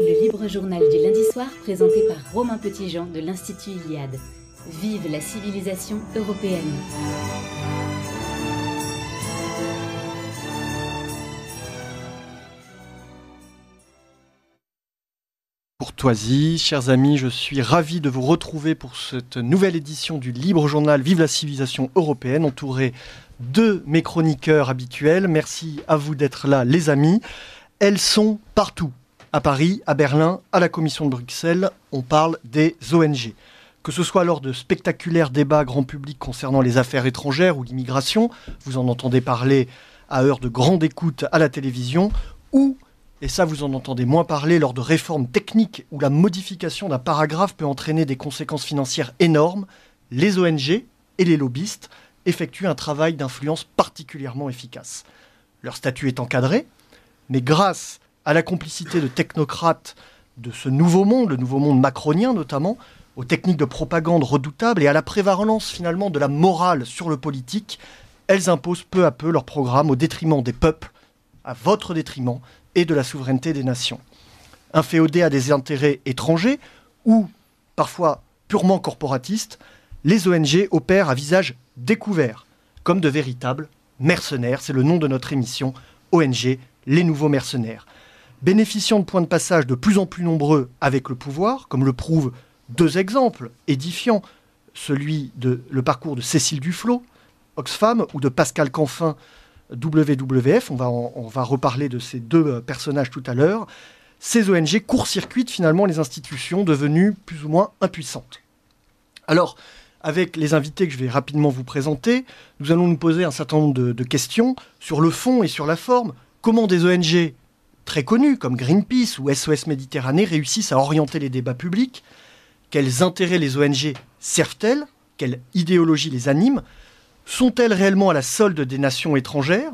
Le libre journal du lundi soir présenté par Romain Petitjean de l'Institut Iliade. Vive la civilisation européenne. Courtoisie, chers amis, je suis ravi de vous retrouver pour cette nouvelle édition du libre journal Vive la civilisation européenne, entouré de mes chroniqueurs habituels. Merci à vous d'être là, les amis. Elles sont partout. À Paris, à Berlin, à la Commission de Bruxelles, on parle des ONG. Que ce soit lors de spectaculaires débats grand public concernant les affaires étrangères ou l'immigration, vous en entendez parler à heure de grande écoute à la télévision, ou, et ça vous en entendez moins parler, lors de réformes techniques où la modification d'un paragraphe peut entraîner des conséquences financières énormes, les ONG et les lobbyistes effectuent un travail d'influence particulièrement efficace. Leur statut est encadré, mais grâce à la complicité de technocrates de ce nouveau monde, le nouveau monde macronien notamment, aux techniques de propagande redoutables et à la prévalence finalement de la morale sur le politique, elles imposent peu à peu leur programme au détriment des peuples, à votre détriment et de la souveraineté des nations. Inféodés à des intérêts étrangers ou parfois purement corporatistes, les ONG opèrent à visage découvert, comme de véritables mercenaires. C'est le nom de notre émission, ONG, les nouveaux mercenaires. Bénéficiant de points de passage de plus en plus nombreux avec le pouvoir, comme le prouvent deux exemples édifiants, celui de le parcours de Cécile Duflot, Oxfam, ou de Pascal Canfin, WWF, on va reparler de ces deux personnages tout à l'heure. Ces ONG court-circuitent finalement les institutions devenues plus ou moins impuissantes. Alors, avec les invités que je vais rapidement vous présenter, nous allons nous poser un certain nombre de questions sur le fond et sur la forme. Comment des ONG très connus comme Greenpeace ou SOS Méditerranée réussissent à orienter les débats publics? Quels intérêts les ONG servent-elles? Quelle idéologie les anime? Sont-elles réellement à la solde des nations étrangères?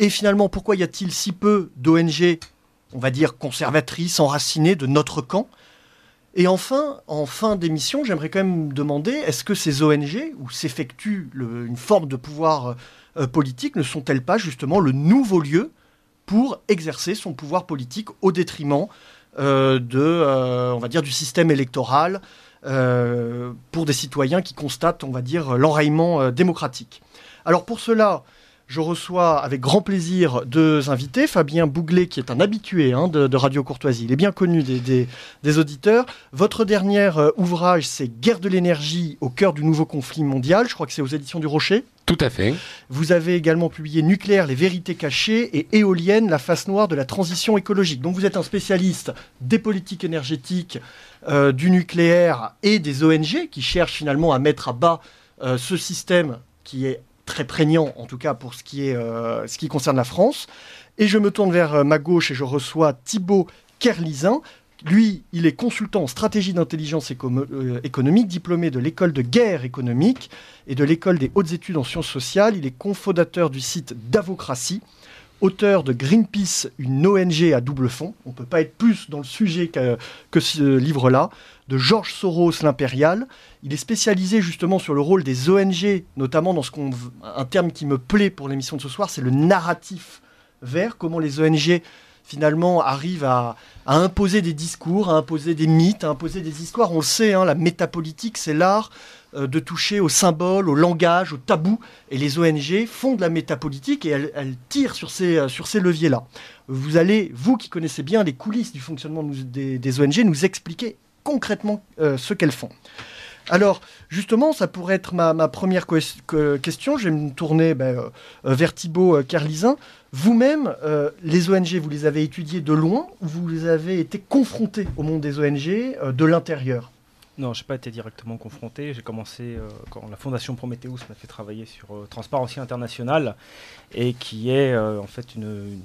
Et finalement, pourquoi y a-t-il si peu d'ONG, on va dire conservatrices, enracinées de notre camp? Et enfin, en fin d'émission, j'aimerais quand même demander, est-ce que ces ONG, où s'effectue une forme de pouvoir politique, ne sont-elles pas justement le nouveau lieu pour exercer son pouvoir politique au détriment on va dire, du système électoral pour des citoyens qui constatent, on va dire, l'enraillement démocratique. Alors pour cela, je reçois avec grand plaisir deux invités. Fabien Bouglet, qui est un habitué de Radio Courtoisie. Il est bien connu des auditeurs. Votre dernier ouvrage, c'est Guerre de l'énergie au cœur du nouveau conflit mondial. Je crois que c'est aux éditions du Rocher. Tout à fait. Vous avez également publié Nucléaire, les vérités cachées et Éolienne, la face noire de la transition écologique. Donc vous êtes un spécialiste des politiques énergétiques, du nucléaire et des ONG qui cherchent finalement à mettre à bas ce système qui est très prégnant, en tout cas pour ce qui concerne la France. Et je me tourne vers ma gauche et je reçois Thibaut Kerlizin. Lui, il est consultant en stratégie d'intelligence économique, diplômé de l'école de guerre économique et de l'école des hautes études en sciences sociales. Il est cofondateur du site Davocratie, auteur de Greenpeace, une ONG à double fond. On ne peut pas être plus dans le sujet que ce livre-là. De George Soros, l'impérial. Il est spécialisé justement sur le rôle des ONG, notamment dans un terme qui me plaît pour l'émission de ce soir, c'est le narratif vert. Comment les ONG finalement arrivent à imposer des discours, à imposer des mythes, à imposer des histoires. On le sait, la métapolitique, c'est l'art de toucher au symbole, au langage, au tabou. Et les ONG font de la métapolitique et elles tirent sur ces leviers-là. Vous allez, vous qui connaissez bien les coulisses du fonctionnement des ONG, nous expliquer concrètement ce qu'elles font. Alors, justement, ça pourrait être ma première question. Je vais me tourner vers Thibaut Kerlizin. Vous-même, les ONG, vous les avez étudiées de loin ou vous avez été confronté au monde des ONG de l'intérieur? Non, je n'ai pas été directement confronté. J'ai commencé quand la Fondation Prometheus m'a fait travailler sur Transparency International, et qui est en fait une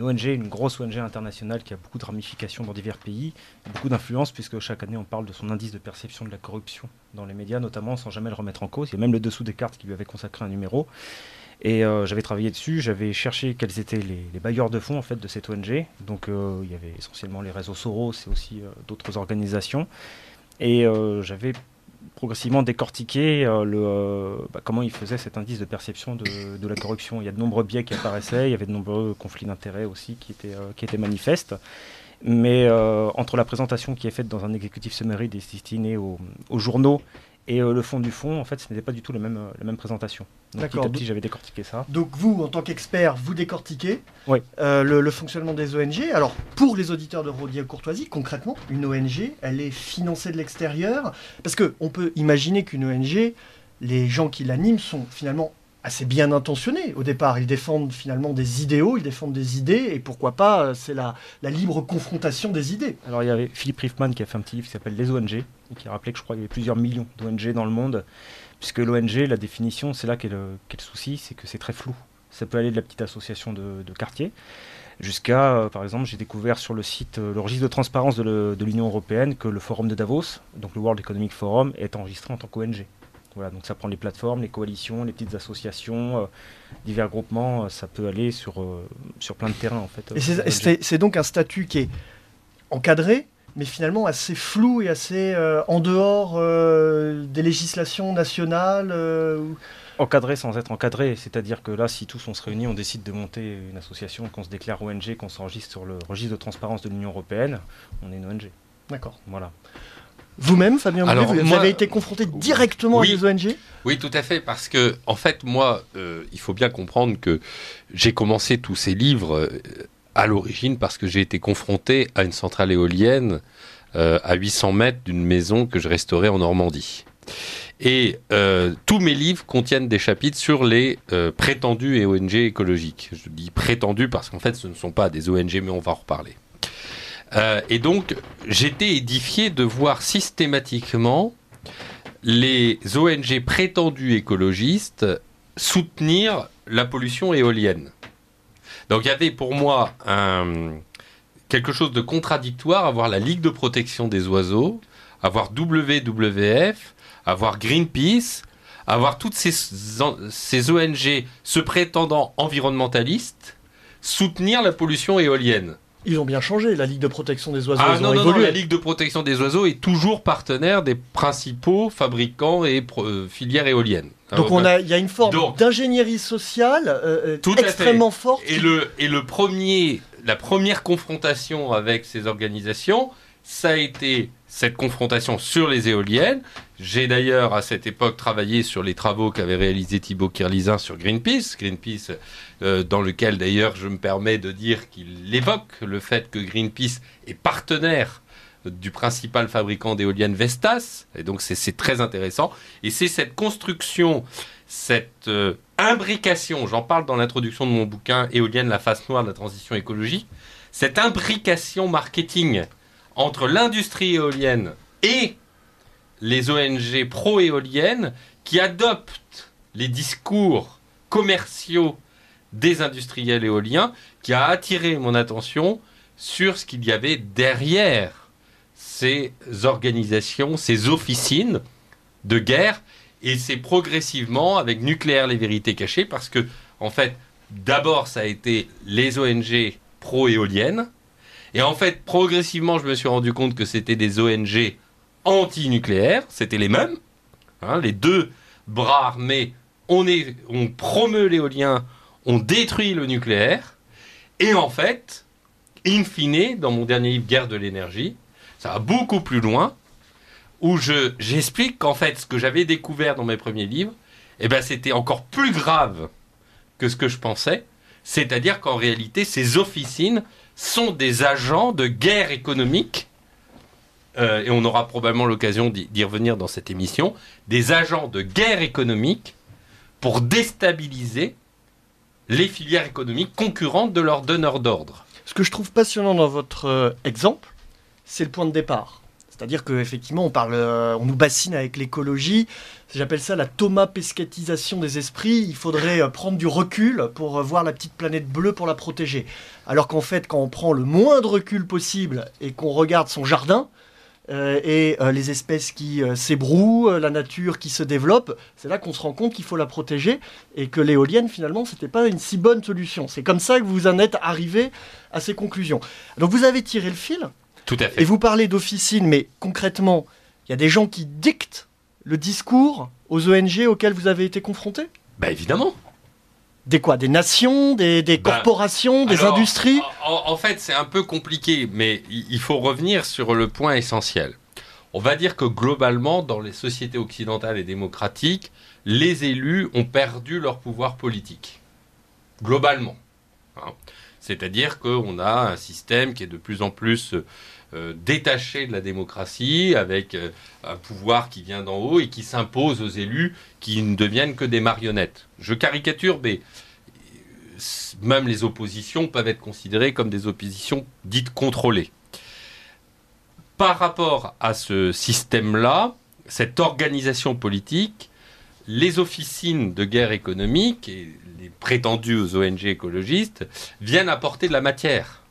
ONG, une grosse ONG internationale qui a beaucoup de ramifications dans divers pays, beaucoup d'influence, puisque chaque année on parle de son indice de perception de la corruption dans les médias, notamment, sans jamais le remettre en cause. Il y a même le dessous des cartes qui lui avait consacré un numéro. Et j'avais travaillé dessus, j'avais cherché quels étaient les bailleurs de fonds en fait, de cette ONG. Donc il y avait essentiellement les réseaux Soros et aussi d'autres organisations. Et j'avais progressivement décortiqué comment ils faisaient cet indice de perception de la corruption. Il y a de nombreux biais qui apparaissaient, il y avait de nombreux conflits d'intérêts aussi qui étaient manifestes. Mais entre la présentation qui est faite dans un executive summary destiné aux journaux et le fond du fond, en fait, ce n'était pas du tout la même présentation. Donc, D'accord. petit à petit, j'avais décortiqué ça. Donc vous, en tant qu'expert, vous décortiquez Oui. le fonctionnement des ONG. Alors, pour les auditeurs de Radio Courtoisie, concrètement, une ONG, elle est financée de l'extérieur. Parce qu'on peut imaginer qu'une ONG, les gens qui l'animent sont finalement assez bien intentionnés au départ. Ils défendent finalement des idéaux, ils défendent des idées, et pourquoi pas, c'est la libre confrontation des idées. Alors il y avait Philippe Riefman qui a fait un petit livre qui s'appelle Les ONG, et qui rappelait que je crois qu'il y avait plusieurs millions d'ONG dans le monde, puisque l'ONG, la définition, c'est là qu'est le souci, c'est que c'est très flou. Ça peut aller de la petite association de quartier, jusqu'à, par exemple, j'ai découvert sur le site, le registre de transparence de l'Union Européenne, que le forum de Davos, donc le World Economic Forum, est enregistré en tant qu'ONG. Voilà, donc ça prend les plateformes, les coalitions, les petites associations, divers groupements, ça peut aller sur plein de terrains en fait. Et c'est donc un statut qui est encadré, mais finalement assez flou et assez en dehors des législations nationales. Encadré sans être encadré, c'est-à-dire que là, si tous on se réunit, on décide de monter une association, qu'on se déclare ONG, qu'on s'enregistre sur le registre de transparence de l'Union Européenne, on est une ONG. D'accord. Voilà. Vous-même, Fabien Boulet, vous moi, avez été confronté directement à des ONG ? Oui, tout à fait, parce que, en fait, moi, il faut bien comprendre que j'ai commencé tous ces livres à l'origine parce que j'ai été confronté à une centrale éolienne à 800 mètres d'une maison que je restaurais en Normandie. Et tous mes livres contiennent des chapitres sur les prétendues ONG écologiques. Je dis prétendues parce qu'en fait, ce ne sont pas des ONG, mais on va en reparler. Et donc, j'étais édifié de voir systématiquement les ONG prétendues écologistes soutenir la pollution éolienne. Donc, il y avait pour moi quelque chose de contradictoire à voir la Ligue de protection des oiseaux, à voir WWF, à voir Greenpeace, à voir toutes ces ONG se prétendant environnementalistes soutenir la pollution éolienne. Ils ont bien changé, la Ligue de protection des oiseaux. Ah non, la Ligue de protection des oiseaux est toujours partenaire des principaux fabricants et filières éoliennes. Donc il y a une forme d'ingénierie sociale extrêmement forte. Et la première confrontation avec ces organisations, ça a été cette confrontation sur les éoliennes. J'ai d'ailleurs à cette époque travaillé sur les travaux qu'avait réalisé Thibaut Kirlizin sur Greenpeace, dans lequel d'ailleurs je me permets de dire qu'il évoque le fait que Greenpeace est partenaire du principal fabricant d'éoliennes Vestas, et donc c'est très intéressant. Et c'est cette construction, cette imbrication, j'en parle dans l'introduction de mon bouquin Éolienne, la face noire de la transition écologique, cette imbrication marketing entre l'industrie éolienne et les ONG pro-éoliennes qui adoptent les discours commerciaux des industriels éoliens, qui a attiré mon attention sur ce qu'il y avait derrière ces organisations, ces officines de guerre. Et c'est progressivement avec Nucléaire les vérités cachées, parce que, en fait, d'abord, ça a été les ONG pro-éoliennes. Et en fait, progressivement, je me suis rendu compte que c'était des ONG anti-nucléaires, c'était les mêmes. Hein, les deux bras armés, on promeut l'éolien, on détruit le nucléaire. Et en fait, in fine, dans mon dernier livre, Guerre de l'énergie, ça va beaucoup plus loin, où j'explique qu'en fait, ce que j'avais découvert dans mes premiers livres, c'était encore plus grave que ce que je pensais. C'est-à-dire qu'en réalité, ces officines sont des agents de guerre économique, et on aura probablement l'occasion d'y revenir dans cette émission, des agents de guerre économique pour déstabiliser les filières économiques concurrentes de leurs donneurs d'ordre. Ce que je trouve passionnant dans votre exemple, c'est le point de départ. C'est-à-dire qu'effectivement, on nous bassine avec l'écologie. J'appelle ça la Thomas-Pesquettisation des esprits. Il faudrait prendre du recul pour voir la petite planète bleue pour la protéger. Alors qu'en fait, quand on prend le moindre recul possible et qu'on regarde son jardin, et les espèces qui s'ébrouent, la nature qui se développe, c'est là qu'on se rend compte qu'il faut la protéger et que l'éolienne, finalement, c'était pas une si bonne solution. C'est comme ça que vous en êtes arrivé à ces conclusions. Donc vous avez tiré le fil. Tout à fait. Et vous parlez d'officine, mais concrètement, il y a des gens qui dictent le discours aux ONG auxquelles vous avez été confrontés ? Évidemment. Des quoi? Des nations, des corporations, des industries? En fait, c'est un peu compliqué, mais il faut revenir sur le point essentiel. On va dire que globalement, dans les sociétés occidentales et démocratiques, les élus ont perdu leur pouvoir politique. Globalement. Hein. C'est-à-dire qu'on a un système qui est de plus en plus détaché de la démocratie, avec un pouvoir qui vient d'en haut et qui s'impose aux élus qui ne deviennent que des marionnettes. Je caricature, mais même les oppositions peuvent être considérées comme des oppositions dites contrôlées. Par rapport à ce système-là, cette organisation politique, les officines de guerre économique et les prétendues ONG écologistes viennent apporter de la matière.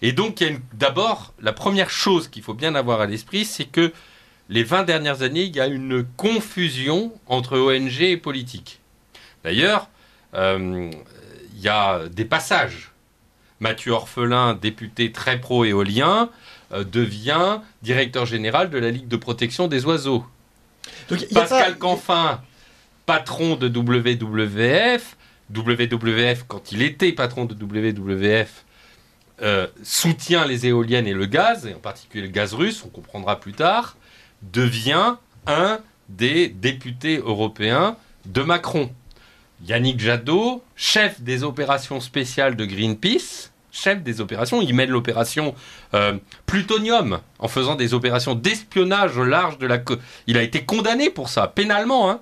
Et donc, d'abord, la première chose qu'il faut bien avoir à l'esprit, c'est que les 20 dernières années, il y a une confusion entre ONG et politique. D'ailleurs, il y a des passages. Mathieu Orphelin, député très pro-éolien, devient directeur général de la Ligue de protection des oiseaux. Donc, Pascal Canfin, patron de WWF, quand il était patron de WWF, soutient les éoliennes et le gaz, et en particulier le gaz russe, on comprendra plus tard, devient un des députés européens de Macron. Yannick Jadot, chef des opérations spéciales de Greenpeace, il mène l'opération Plutonium, en faisant des opérations d'espionnage au large de la côte. Il a été condamné pour ça, pénalement, hein,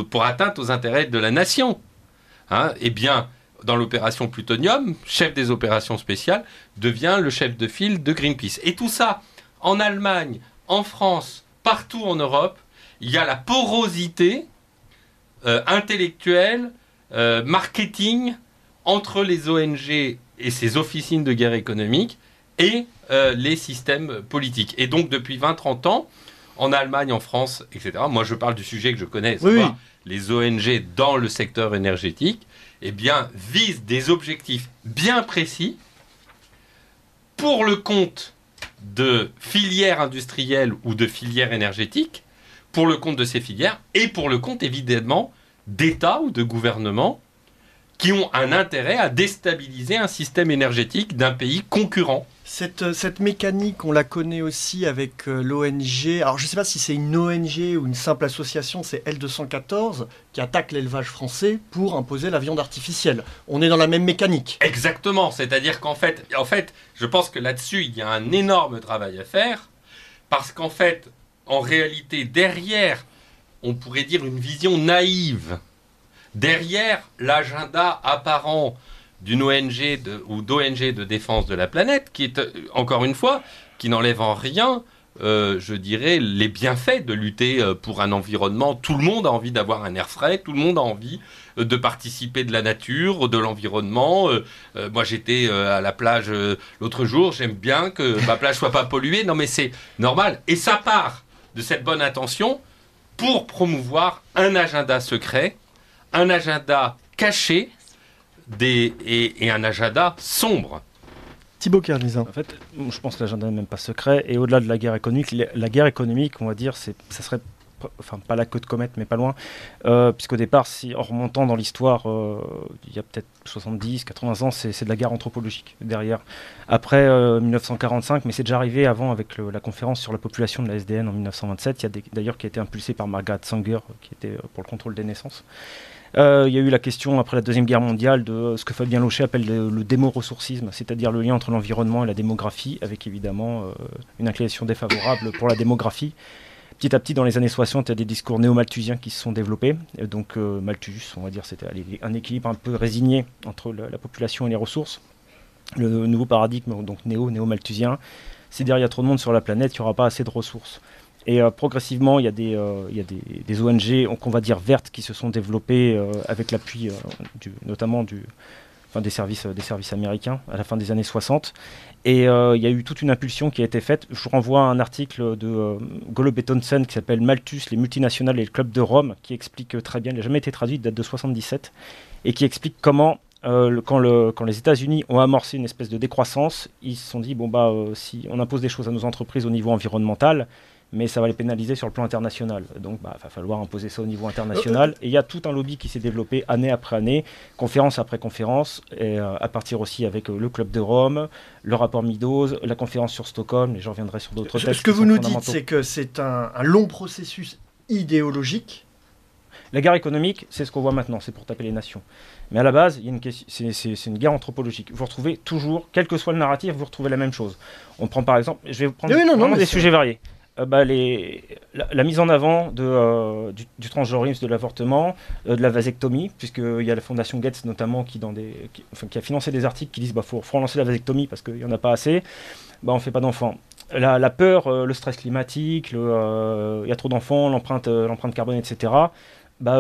pour atteinte aux intérêts de la nation. Hein, eh bien, dans l'opération Plutonium, chef des opérations spéciales, devient le chef de file de Greenpeace. Et tout ça, en Allemagne, en France, partout en Europe, il y a la porosité intellectuelle, marketing, entre les ONG et ces officines de guerre économique et les systèmes politiques. Et donc, depuis 20-30 ans, en Allemagne, en France, etc., moi je parle du sujet que je connais, savoir les ONG dans le secteur énergétique, eh bien, visent des objectifs bien précis pour le compte de filières industrielles ou de filières énergétiques, pour le compte de ces filières et pour le compte, évidemment, d'États ou de gouvernements qui ont un intérêt à déstabiliser un système énergétique d'un pays concurrent. Cette mécanique, on la connaît aussi avec l'ONG. Alors, je ne sais pas si c'est une ONG ou une simple association, c'est L214, qui attaque l'élevage français pour imposer la viande artificielle. On est dans la même mécanique. Exactement. C'est-à-dire qu'en fait, je pense que là-dessus, il y a un énorme travail à faire, parce qu'en fait, en réalité, derrière, on pourrait dire une vision naïve, derrière l'agenda apparent d'une ONG ou d'ONG de défense de la planète, qui est, encore une fois, qui n'enlève en rien, je dirais, les bienfaits de lutter pour un environnement. Tout le monde a envie d'avoir un air frais, tout le monde a envie de participer de la nature, de l'environnement. Moi, j'étais à la plage l'autre jour, j'aime bien que ma plage soit pas polluée. Non, mais c'est normal. Et ça part de cette bonne intention pour promouvoir un agenda secret, un agenda caché et un agenda sombre. Thibaut Kerlizin. En fait, je pense que l'agenda n'est même pas secret. Et au-delà de la guerre économique, on va dire, ça serait, enfin, pas la queue de comète, mais pas loin. Puisqu'au départ, en remontant dans l'histoire, il y a peut-être 70, 80 ans, c'est de la guerre anthropologique derrière. Après 1945, mais c'est déjà arrivé avant avec la conférence sur la population de la SDN en 1927, d'ailleurs qui a été impulsée par Margaret Sanger, qui était pour le contrôle des naissances. Il y a eu la question, après la Deuxième Guerre mondiale, de ce que Fabien Lauchet appelle le démo-ressourcisme, c'est-à-dire le lien entre l'environnement et la démographie, avec évidemment une inclination défavorable pour la démographie. Petit à petit, dans les années 60, il y a des discours néo-malthusiens qui se sont développés. Donc Malthus, on va dire, c'était un équilibre un peu résigné entre la population et les ressources. Le nouveau paradigme, donc néo-malthusien, c'est dire il y a trop de monde sur la planète, il n'y aura pas assez de ressources. Et progressivement, il y a des ONG, qu'on va dire vertes, qui se sont développées avec l'appui notamment des services américains à la fin des années 60. Et il y a eu toute une impulsion qui a été faite. Je vous renvoie à un article de Golo Betonsen qui s'appelle Malthus, les multinationales et le club de Rome, qui explique très bien, il n'a jamais été traduit, il date de 77, et qui explique comment, quand les États-Unis ont amorcé une espèce de décroissance, ils se sont dit, si on impose des choses à nos entreprises au niveau environnemental, mais ça va les pénaliser sur le plan international. Donc il va falloir imposer ça au niveau international. Et il y a tout un lobby qui s'est développé année après année, conférence après conférence, et à partir aussi avec le Club de Rome, le rapport Meadows, la conférence sur Stockholm, et je reviendrai sur d'autres textes. Ce que vous nous dites, c'est que c'est un long processus idéologique. La guerre économique, c'est ce qu'on voit maintenant, c'est pour taper les nations. Mais à la base, c'est une guerre anthropologique. Vous retrouvez toujours, quel que soit le narratif, vous retrouvez la même chose. On prend par exemple, je vais vous prendre des sujets variés. La mise en avant du transgenrisme, de l'avortement, de la vasectomie, puisqu'il y a la fondation Gates notamment qui a financé des articles qui disent faut relancer la vasectomie parce qu'il n'y en a pas assez, on ne fait pas d'enfants. La peur, le stress climatique, il y a trop d'enfants, l'empreinte carbone, etc.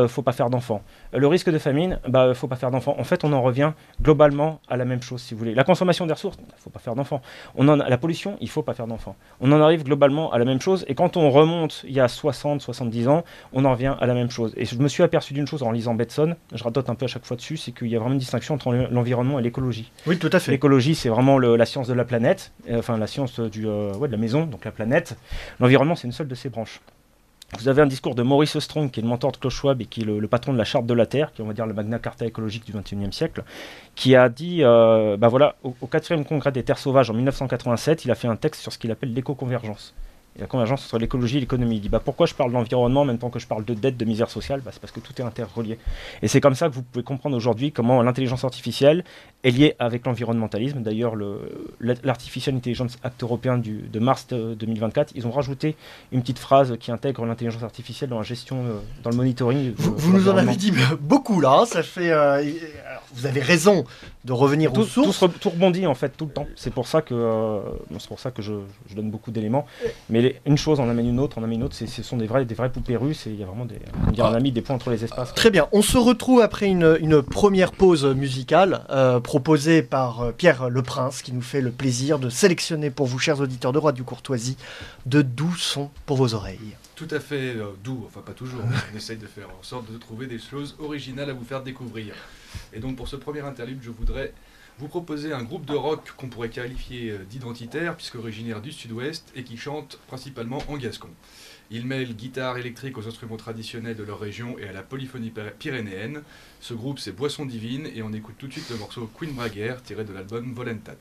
Faut pas faire d'enfants. Le risque de famine, faut pas faire d'enfants. En fait, on en revient globalement à la même chose, si vous voulez. La consommation des ressources, faut pas faire d'enfants. La pollution, il faut pas faire d'enfants. On en arrive globalement à la même chose. Et quand on remonte il y a 60, 70 ans, on en revient à la même chose. Et je me suis aperçu d'une chose en lisant Bateson, je radote un peu à chaque fois dessus, c'est qu'il y a vraiment une distinction entre l'environnement et l'écologie. Oui, tout à fait. L'écologie, c'est vraiment la science de la planète, la science de la maison, donc la planète. L'environnement, c'est une seule de ses branches. Vous avez un discours de Maurice Strong, qui est le mentor de Klaus Schwab et qui est le patron de la Charte de la Terre, qui est, on va dire, le Magna Carta écologique du XXIe siècle, qui a dit, au 4e congrès des terres sauvages en 1987, il a fait un texte sur ce qu'il appelle l'éco-convergence. Et la convergence entre l'écologie et l'économie. Il dit pourquoi je parle de l'environnement en même temps que je parle de dette, de misère sociale, c'est parce que tout est interrelié. Et c'est comme ça que vous pouvez comprendre aujourd'hui comment l'intelligence artificielle est liée avec l'environnementalisme. D'ailleurs, l'Artificial Intelligence Act européen de mars 2024, ils ont rajouté une petite phrase qui intègre l'intelligence artificielle dans la gestion, dans le monitoring. Vous nous en avez dit beaucoup là, ça fait... alors, vous avez raison de revenir aux sources. Tout rebondit en fait tout le temps. C'est pour ça que je donne beaucoup d'éléments. Mais une chose en amène une autre, ce sont des vraies poupées russes et il y a vraiment on a mis des points entre les espaces. Très bien, on se retrouve après une première pause musicale proposée par Pierre Leprince qui nous fait le plaisir de sélectionner pour vous, chers auditeurs de Radio Courtoisie, de doux sons pour vos oreilles. Tout à fait doux, enfin pas toujours, mais on essaye de faire en sorte de trouver des choses originales à vous faire découvrir. Et donc pour ce premier interlude, je voudrais vous proposer un groupe de rock qu'on pourrait qualifier d'identitaire, puisque originaire du sud-ouest, et qui chante principalement en gascon. Ils mêlent guitare électrique aux instruments traditionnels de leur région et à la polyphonie pyrénéenne. Ce groupe, c'est Boisson Divine, et on écoute tout de suite le morceau Queen Braguer, tiré de l'album Volentat.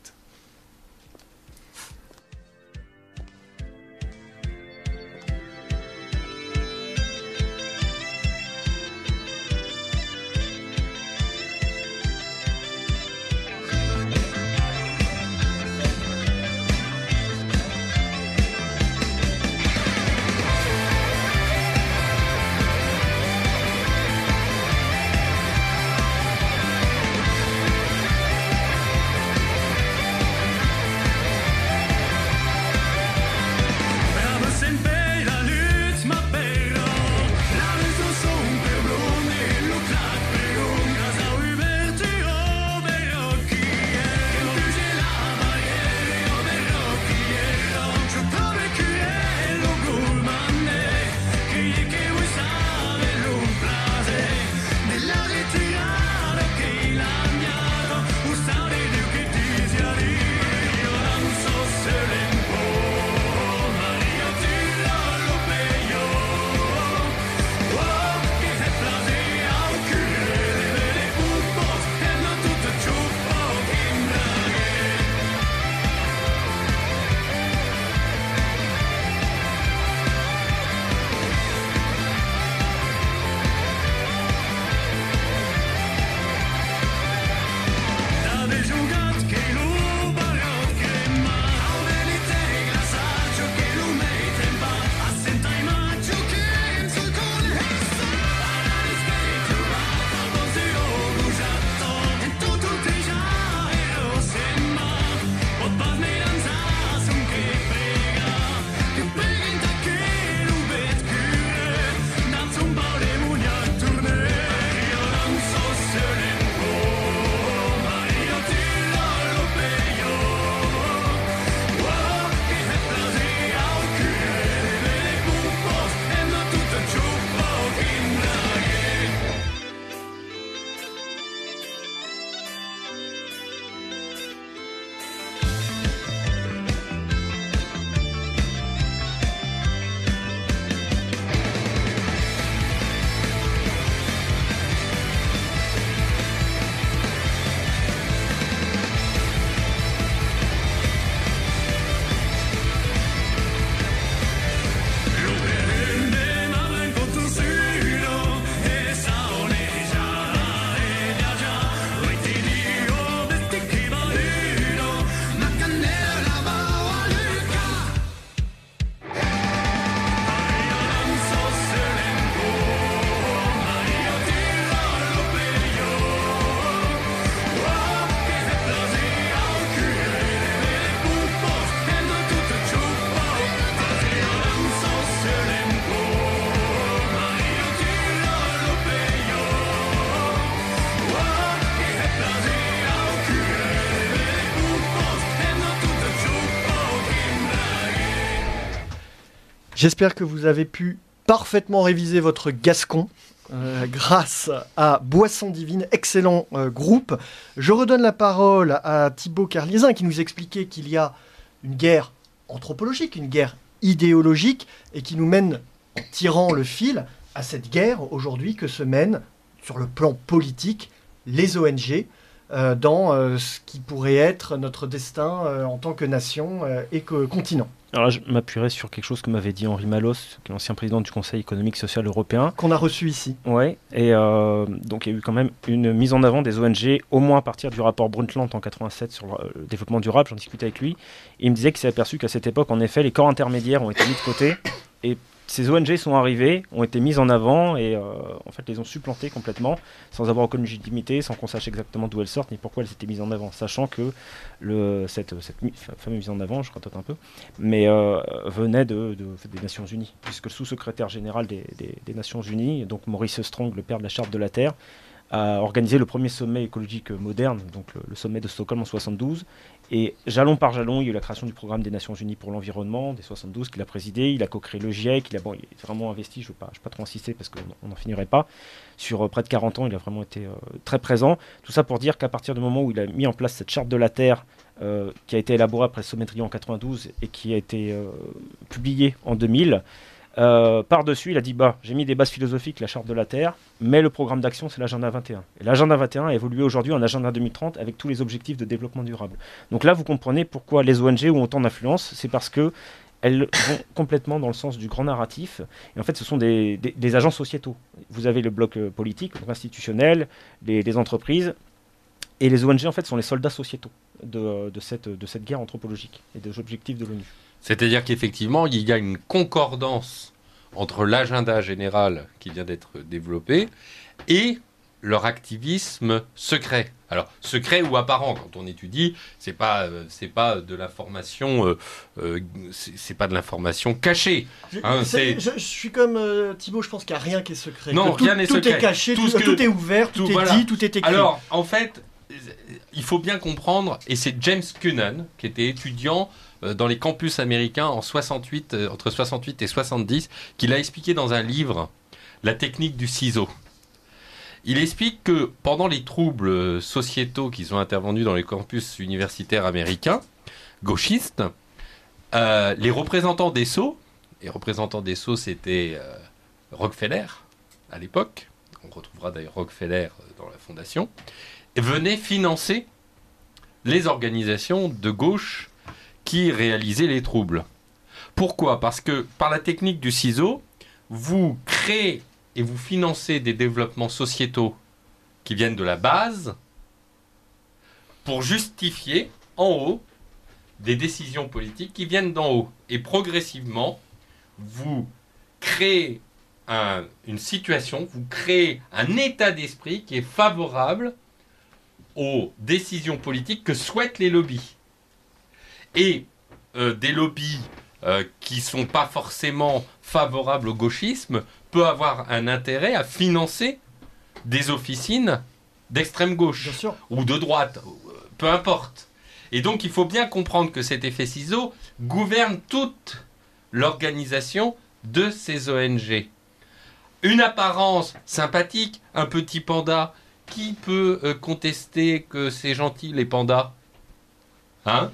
J'espère que vous avez pu parfaitement réviser votre gascon grâce à Boisson Divine, excellent groupe. Je redonne la parole à Thibaut Carliesin qui nous expliquait qu'il y a une guerre anthropologique, une guerre idéologique et qui nous mène en tirant le fil à cette guerre aujourd'hui que se mènent sur le plan politique les ONG dans ce qui pourrait être notre destin en tant que nation et que continent. Alors là, je m'appuierai sur quelque chose que m'avait dit Henri Malos, qui est l'ancien président du Conseil économique social européen. Qu'on a reçu ici. Ouais, et donc il y a eu quand même une mise en avant des ONG, au moins à partir du rapport Brundtland en 87 sur le développement durable. J'en discutais avec lui. Et il me disait qu'il s'est aperçu qu'à cette époque, en effet, les corps intermédiaires ont été mis de côté. Et ces ONG sont arrivées, ont été mises en avant et en fait les ont supplantées complètement, sans avoir aucune légitimité, sans qu'on sache exactement d'où elles sortent ni pourquoi elles étaient mises en avant, sachant que cette fameuse mise en avant, je retote un peu, mais venait des Nations Unies, puisque le sous-secrétaire général des Nations Unies, donc Maurice Strong, le père de la Charte de la Terre, a organisé le premier sommet écologique moderne, donc le sommet de Stockholm en 72. Et jalon par jalon, il y a eu la création du programme des Nations Unies pour l'environnement, des 72, qu'il a présidé. Il a co-créé le GIEC. Il est vraiment investi, je ne vais pas trop insister parce qu'on n'en finirait pas. Sur près de 40 ans, il a vraiment été très présent. Tout ça pour dire qu'à partir du moment où il a mis en place cette charte de la Terre, qui a été élaborée après le sommet de Rio en 92 et qui a été publiée en 2000, par-dessus, il a dit j'ai mis des bases philosophiques, la charte de la Terre, mais le programme d'action, c'est l'agenda 21. Et l'agenda 21 a évolué aujourd'hui en agenda 2030 avec tous les objectifs de développement durable. Donc là, vous comprenez pourquoi les ONG ont autant d'influence, c'est parce que elles vont complètement dans le sens du grand narratif. Et en fait, ce sont des agents sociétaux. Vous avez le bloc politique, donc institutionnel, les entreprises, et les ONG, en fait, sont les soldats sociétaux de cette guerre anthropologique et des objectifs de l'ONU. C'est-à-dire qu'effectivement, il y a une concordance entre l'agenda général qui vient d'être développé et leur activisme secret. Alors, secret ou apparent, quand on étudie, c'est pas de l'information, c'est pas de l'information cachée. Je suis comme Thibaut, je pense qu'il n'y a rien qui est secret. Non, rien n'est secret. Tout est caché, tout est ouvert, tout est dit, tout est écrit. Alors, en fait, il faut bien comprendre, et c'est James Cunan, qui était étudiant dans les campus américains entre 68 et 70, qui l'a expliqué dans un livre, La technique du ciseau. Il explique que pendant les troubles sociétaux qui sont intervenus dans les campus universitaires américains, gauchistes, les représentants des Sceaux, c'était Rockefeller à l'époque, on retrouvera d'ailleurs Rockefeller dans la fondation, venaient financer les organisations de gauche qui réalisaient les troubles. Pourquoi ? Parce que par la technique du ciseau, vous créez et vous financez des développements sociétaux qui viennent de la base pour justifier en haut des décisions politiques qui viennent d'en haut. Et progressivement, vous créez une situation, vous créez un état d'esprit qui est favorable aux décisions politiques que souhaitent les lobbies. Et des lobbies qui ne sont pas forcément favorables au gauchisme peuvent avoir un intérêt à financer des officines d'extrême gauche ou de droite, peu importe. Et donc il faut bien comprendre que cet effet ciseau gouverne toute l'organisation de ces ONG. Une apparence sympathique, un petit panda, qui peut contester que c'est gentil les pandas ?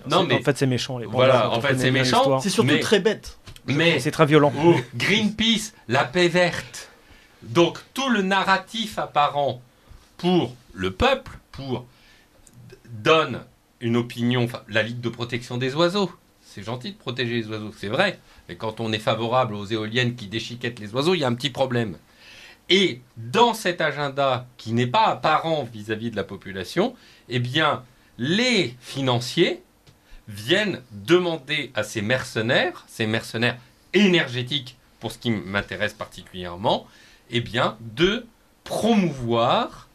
Non, mais en fait c'est méchant les pandas. Voilà, en fait c'est méchant. C'est surtout très bête. Mais c'est très violent. Greenpeace, la paix verte. Donc tout le narratif apparent pour le peuple, donne une opinion. La Ligue de protection des oiseaux, c'est gentil de protéger les oiseaux, c'est vrai. Mais quand on est favorable aux éoliennes qui déchiquettent les oiseaux, il y a un petit problème. Et dans cet agenda qui n'est pas apparent vis-à-vis de la population, eh bien, les financiers viennent demander à ces mercenaires énergétiques, pour ce qui m'intéresse particulièrement, eh bien, de promouvoir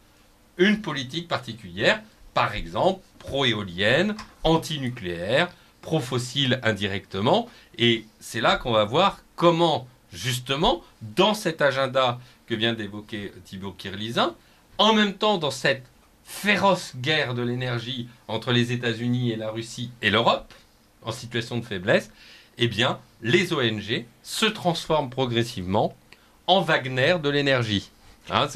une politique particulière, par exemple, pro-éolienne, anti-nucléaire, pro-fossile indirectement. Et c'est là qu'on va voir comment, justement, dans cet agenda que vient d'évoquer Thibaut Carliesin, en même temps dans cette féroce guerre de l'énergie entre les États-Unis et la Russie et l'Europe, en situation de faiblesse, eh bien, les ONG se transforment progressivement en Wagner de l'énergie. Hein,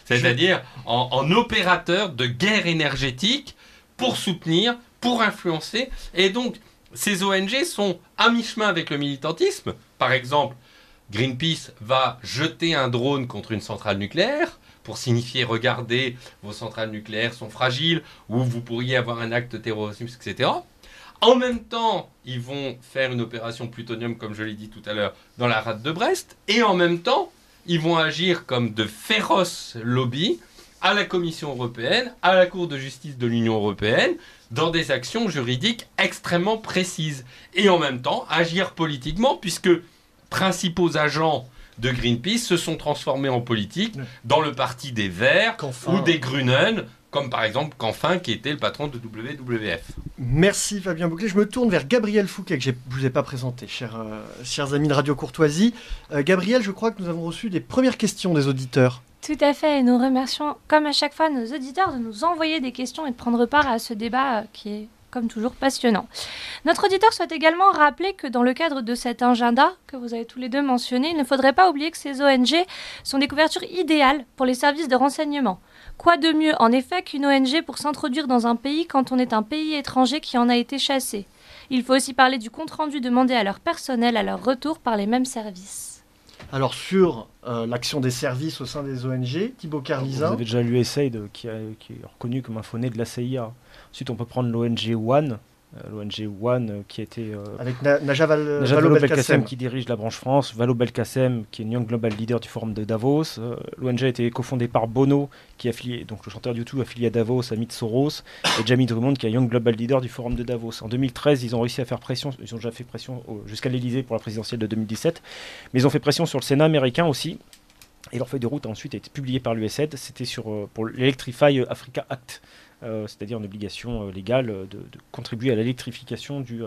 c'est-à-dire en opérateur de guerre énergétique pour soutenir, pour influencer. Et donc, ces ONG sont à mi-chemin avec le militantisme. Par exemple, Greenpeace va jeter un drone contre une centrale nucléaire pour signifier, regardez, vos centrales nucléaires sont fragiles, ou vous pourriez avoir un acte terroriste, etc. En même temps, ils vont faire une opération plutonium, comme je l'ai dit tout à l'heure, dans la rade de Brest, et en même temps, ils vont agir comme de féroces lobbies à la Commission européenne, à la Cour de justice de l'Union européenne, dans des actions juridiques extrêmement précises. Et en même temps, agir politiquement, puisque principaux agents de Greenpeace se sont transformés en politique dans le parti des Verts ou des Grünen, comme par exemple Canfin, qui était le patron de WWF. Merci Fabien Bouclet. Je me tourne vers Gabriel Fouquet, que je ne vous ai pas présenté, chers amis de Radio Courtoisie. Gabriel, je crois que nous avons reçu des premières questions des auditeurs. Tout à fait, et nous remercions, comme à chaque fois, nos auditeurs de nous envoyer des questions et de prendre part à ce débat qui est, comme toujours, passionnant. Notre auditeur souhaite également rappeler que dans le cadre de cet agenda que vous avez tous les deux mentionné, il ne faudrait pas oublier que ces ONG sont des couvertures idéales pour les services de renseignement. Quoi de mieux, en effet, qu'une ONG pour s'introduire dans un pays quand on est un pays étranger qui en a été chassé? Il faut aussi parler du compte-rendu demandé à leur personnel à leur retour par les mêmes services. Alors sur l'action des services au sein des ONG, Thibaut Carlizin. Vous avez déjà l'USAID qui est reconnu comme un faux-né de la CIA. Ensuite, on peut prendre l'ONG One. L'ONG One qui a été... avec Najat Vallaud-Belkacem qui dirige la branche France, Vallaud-Belkacem qui est Young Global Leader du Forum de Davos. L'ONG a été cofondée par Bono, qui est affilié, donc le chanteur du tout affilié à Davos, ami de Soros, et Jamie Drummond qui est Young Global Leader du Forum de Davos. En 2013, ils ont réussi à faire pression, ils ont déjà fait pression jusqu'à l'Elysée pour la présidentielle de 2017, mais ils ont fait pression sur le Sénat américain aussi. Et leur feuille de route a ensuite été publiée par l'USAID, c'était pour l'Electrify Africa Act. C'est-à-dire une obligation légale de contribuer à l'électrification du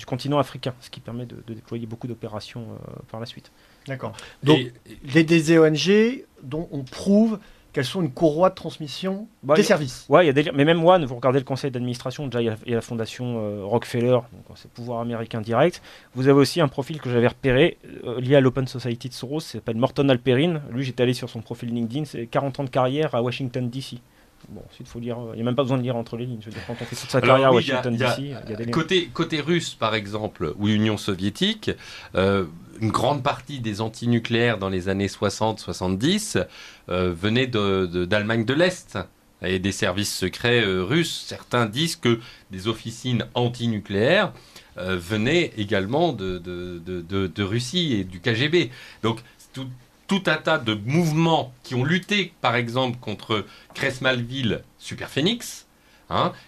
continent africain, ce qui permet de déployer beaucoup d'opérations par la suite. D'accord. Donc, des ONG dont on prouve qu'elles sont une courroie de transmission des services. Oui, mais même One, vous regardez le conseil d'administration, déjà il y a la fondation Rockefeller, donc c'est le pouvoir américain direct. Vous avez aussi un profil que j'avais repéré, lié à l'Open Society de Soros, ça s'appelle Morton Alperin. Lui, j'étais allé sur son profil LinkedIn, c'est 40 ans de carrière à Washington, D.C. Bon, ensuite, il faut lire. Il n'y a même pas besoin de lire entre les lignes. Je veux dire, quand on fait toute sa carrière à Washington DC, il y a des liens. Côté russe, par exemple, ou Union soviétique, une grande partie des antinucléaires dans les années 60-70 venaient d'Allemagne de l'Est et des services secrets russes. Certains disent que des officines antinucléaires venaient également de Russie et du KGB. Donc, tout un tas de mouvements qui ont lutté, par exemple, contre Kremlin Superphénix,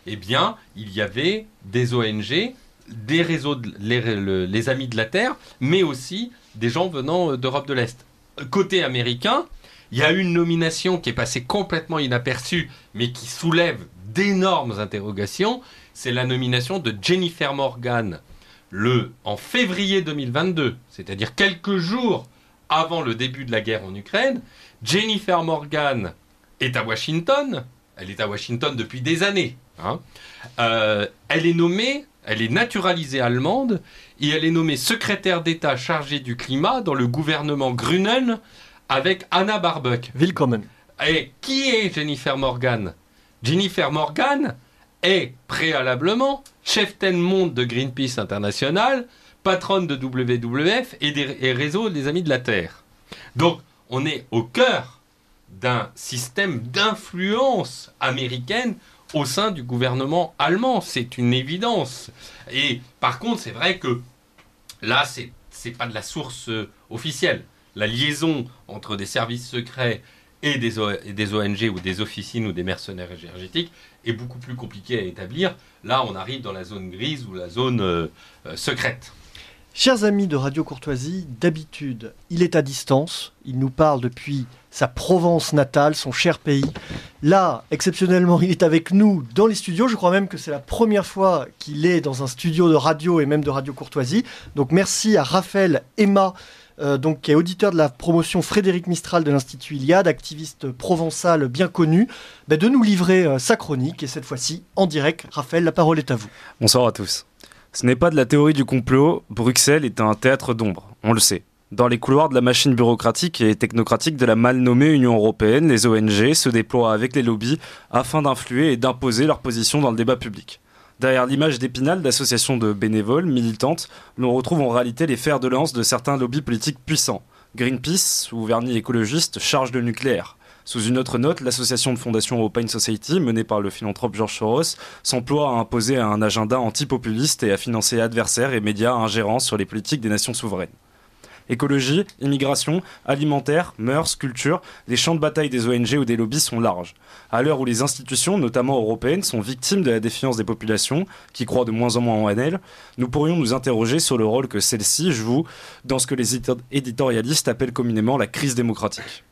eh bien, il y avait des ONG, des réseaux, les Amis de la Terre, mais aussi des gens venant d'Europe de l'Est. Côté américain, il y a une nomination qui est passée complètement inaperçue, mais qui soulève d'énormes interrogations. C'est la nomination de Jennifer Morgan en février 2022, c'est-à-dire quelques jours avant le début de la guerre en Ukraine. Jennifer Morgan est à Washington. Elle est à Washington depuis des années. Elle est nommée, elle est naturalisée allemande et elle est nommée secrétaire d'État chargée du climat dans le gouvernement Grünen avec Anna Baerbock. Willkommen. Et qui est Jennifer Morgan? Jennifer Morgan est préalablement cheftaine monde de Greenpeace International, patronne de WWF et réseau des Amis de la Terre. Donc, on est au cœur d'un système d'influence américaine au sein du gouvernement allemand. C'est une évidence. Et par contre, c'est vrai que là, c'est pas de la source officielle. La liaison entre des services secrets et des ONG ou des officines ou des mercenaires énergétiques est beaucoup plus compliquée à établir. Là, on arrive dans la zone grise ou la zone secrète. Chers amis de Radio Courtoisie, d'habitude, il est à distance. Il nous parle depuis sa Provence natale, son cher pays. Là, exceptionnellement, il est avec nous dans les studios. Je crois même que c'est la première fois qu'il est dans un studio de radio et même de Radio Courtoisie. Donc merci à Raphaël Emma, qui est auditeur de la promotion Frédéric Mistral de l'Institut Iliade, activiste provençal bien connu, de nous livrer sa chronique. Et cette fois-ci, en direct, Raphaël, la parole est à vous. Bonsoir à tous. Ce n'est pas de la théorie du complot, Bruxelles est un théâtre d'ombre, on le sait. Dans les couloirs de la machine bureaucratique et technocratique de la mal nommée Union européenne, les ONG se déploient avec les lobbies afin d'influer et d'imposer leur position dans le débat public. Derrière l'image d'Épinal d'associations de bénévoles, militantes, l'on retrouve en réalité les fers de lance de certains lobbies politiques puissants. Greenpeace, ou vernis écologiste, charge le nucléaire. Sous une autre note, l'association de fondation Open Society, menée par le philanthrope George Soros, s'emploie à imposer un agenda anti-populiste et à financer adversaires et médias ingérants sur les politiques des nations souveraines. Écologie, immigration, alimentaire, mœurs, culture, les champs de bataille des ONG ou des lobbies sont larges. À l'heure où les institutions, notamment européennes, sont victimes de la défiance des populations, qui croient de moins en moins en elles, nous pourrions nous interroger sur le rôle que celles-ci jouent dans ce que les éditorialistes appellent communément la crise démocratique.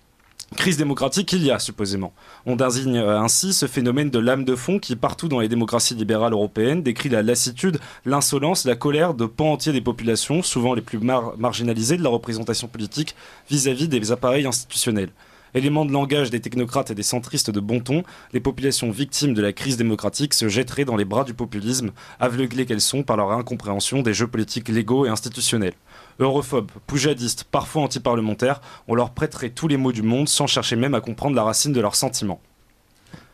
Crise démocratique, il y a supposément. On désigne ainsi ce phénomène de lame de fond qui, partout dans les démocraties libérales européennes, décrit la lassitude, l'insolence, la colère de pans entiers des populations, souvent les plus marginalisées de la représentation politique, vis-à-vis des appareils institutionnels. Élément de langage des technocrates et des centristes de bon ton, les populations victimes de la crise démocratique se jetteraient dans les bras du populisme, aveuglées qu'elles sont par leur incompréhension des jeux politiques légaux et institutionnels. Europhobes, poujadistes, parfois antiparlementaires, on leur prêterait tous les mots du monde sans chercher même à comprendre la racine de leurs sentiments.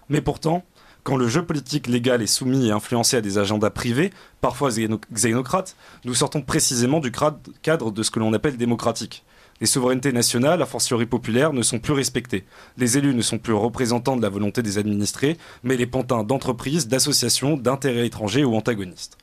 Mais pourtant, quand le jeu politique légal est soumis et influencé à des agendas privés, parfois xénocrates, nous sortons précisément du cadre de ce que l'on appelle démocratique. Les souverainetés nationales, a fortiori populaires, ne sont plus respectées. Les élus ne sont plus représentants de la volonté des administrés, mais les pantins d'entreprises, d'associations, d'intérêts étrangers ou antagonistes.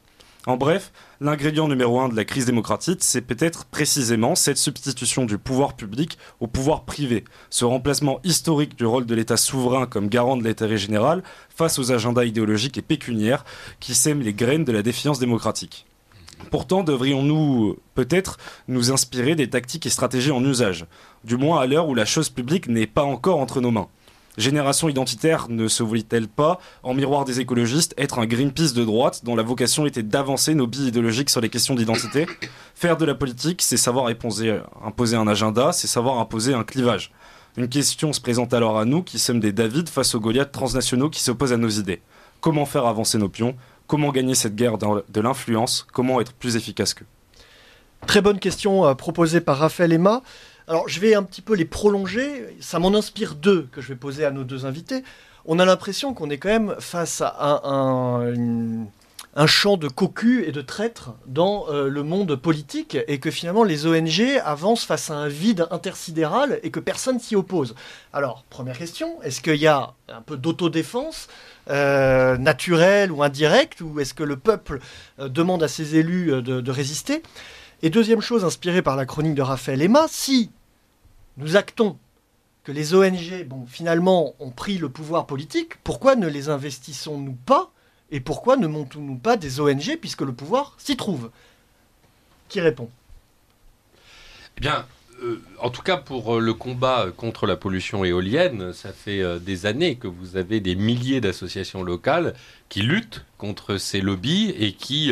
En bref, l'ingrédient numéro 1 de la crise démocratique, c'est peut-être précisément cette substitution du pouvoir public au pouvoir privé, ce remplacement historique du rôle de l'État souverain comme garant de l'intérêt général face aux agendas idéologiques et pécuniaires qui sèment les graines de la défiance démocratique. Pourtant, devrions-nous peut-être nous inspirer des tactiques et stratégies en usage, du moins à l'heure où la chose publique n'est pas encore entre nos mains. Génération identitaire ne se voulait-elle pas, en miroir des écologistes, être un Greenpeace de droite dont la vocation était d'avancer nos billes idéologiques sur les questions d'identité ? Faire de la politique, c'est savoir imposer un agenda, c'est savoir imposer un clivage. Une question se présente alors à nous qui sommes des David face aux Goliaths transnationaux qui s'opposent à nos idées. Comment faire avancer nos pions ? Comment gagner cette guerre de l'influence ? Comment être plus efficace qu'eux ? Très bonne question proposée par Raphaël Emma. Alors, je vais un petit peu les prolonger. Ça m'en inspire deux que je vais poser à nos deux invités. On a l'impression qu'on est quand même face à un champ de cocus et de traîtres dans le monde politique et que finalement les ONG avancent face à un vide intersidéral et que personne s'y oppose. Alors, première question, est-ce qu'il y a un peu d'autodéfense naturelle ou indirecte, ou est-ce que le peuple demande à ses élus de résister ? Et deuxième chose, inspirée par la chronique de Raphaël Emma, si nous actons que les ONG, finalement, ont pris le pouvoir politique, pourquoi ne les investissons-nous pas ? Et pourquoi ne montons-nous pas des ONG, puisque le pouvoir s'y trouve ? Qui répond ? Eh bien, en tout cas, pour le combat contre la pollution éolienne, ça fait des années que vous avez des milliers d'associations locales qui luttent contre ces lobbies et qui,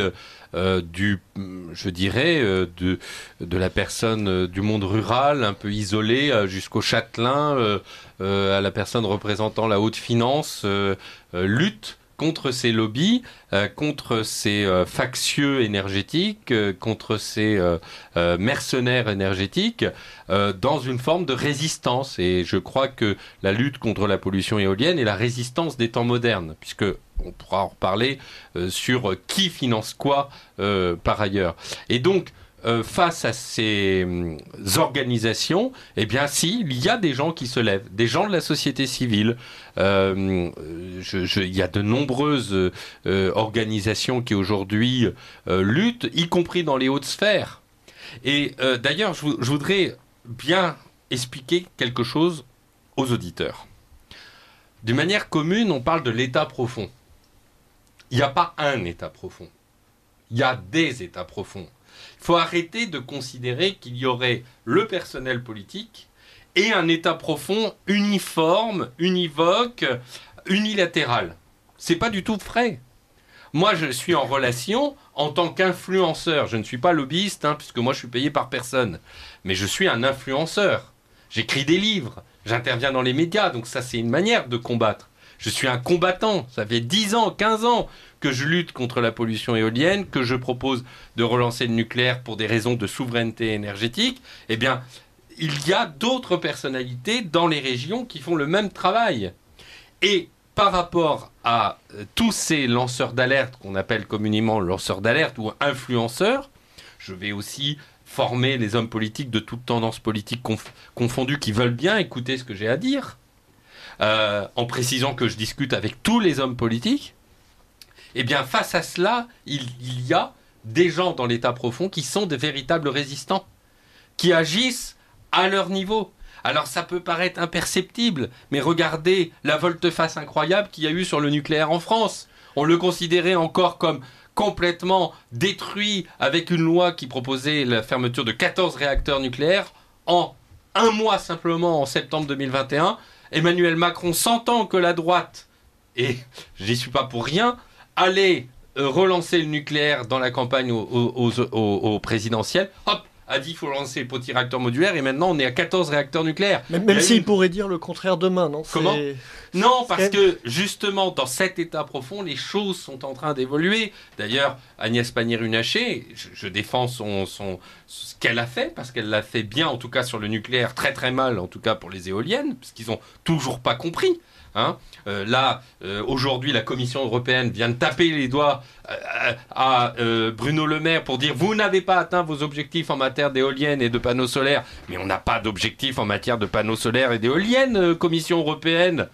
de la personne du monde rural, un peu isolée, jusqu'au châtelain, à la personne représentant la haute finance, luttent contre ces lobbies, contre ces factieux énergétiques, contre ces mercenaires énergétiques, dans une forme de résistance. Et je crois que la lutte contre la pollution éolienne est la résistance des temps modernes, puisque on pourra en reparler sur qui finance quoi par ailleurs. Et donc, face à ces organisations, eh bien si, il y a des gens qui se lèvent, des gens de la société civile. Il y a de nombreuses organisations qui aujourd'hui luttent, y compris dans les hautes sphères. Et d'ailleurs, je voudrais bien expliquer quelque chose aux auditeurs. D'une manière commune, on parle de l'état profond. Il n'y a pas un état profond. Il y a des états profonds. Il faut arrêter de considérer qu'il y aurait le personnel politique et un état profond uniforme, univoque, unilatéral. C'est pas du tout vrai. Moi, je suis en relation en tant qu'influenceur. Je ne suis pas lobbyiste, puisque moi, je suis payé par personne. Mais je suis un influenceur. J'écris des livres, j'interviens dans les médias, donc ça, c'est une manière de combattre. Je suis un combattant. Ça fait 10 ans, 15 ans que je lutte contre la pollution éolienne, que je propose de relancer le nucléaire pour des raisons de souveraineté énergétique. Eh bien, il y a d'autres personnalités dans les régions qui font le même travail. Et par rapport à tous ces lanceurs d'alerte qu'on appelle communément lanceurs d'alerte ou influenceurs, je vais aussi former les hommes politiques de toutes tendances politiques confondues qui veulent bien écouter ce que j'ai à dire, en précisant que je discute avec tous les hommes politiques. Eh bien, face à cela, il y a des gens dans l'État profond qui sont de véritables résistants, qui agissent à leur niveau. Alors ça peut paraître imperceptible, mais regardez la volte-face incroyable qu'il y a eu sur le nucléaire en France. On le considérait encore comme complètement détruit avec une loi qui proposait la fermeture de 14 réacteurs nucléaires en un mois simplement en septembre 2021. Emmanuel Macron, sentant que la droite, et j'y suis pas pour rien, allait relancer le nucléaire dans la campagne au présidentiel, hop, a dit qu'il faut lancer les petits réacteurs modulaires et maintenant on est à 14 réacteurs nucléaires. Même s'il pourrait dire le contraire demain, non? Comment? Non, parce que justement dans cet état profond, les choses sont en train d'évoluer. D'ailleurs, Agnès Pannier-Runacher, je défends ce qu'elle a fait, parce qu'elle l'a fait bien, en tout cas sur le nucléaire, très très mal, en tout cas pour les éoliennes, parce qu'ils n'ont toujours pas compris. Aujourd'hui, la Commission européenne vient de taper les doigts à Bruno Le Maire pour dire vous n'avez pas atteint vos objectifs en matière d'éoliennes et de panneaux solaires. Mais on n'a pas d'objectifs en matière de panneaux solaires et d'éoliennes, Commission européenne.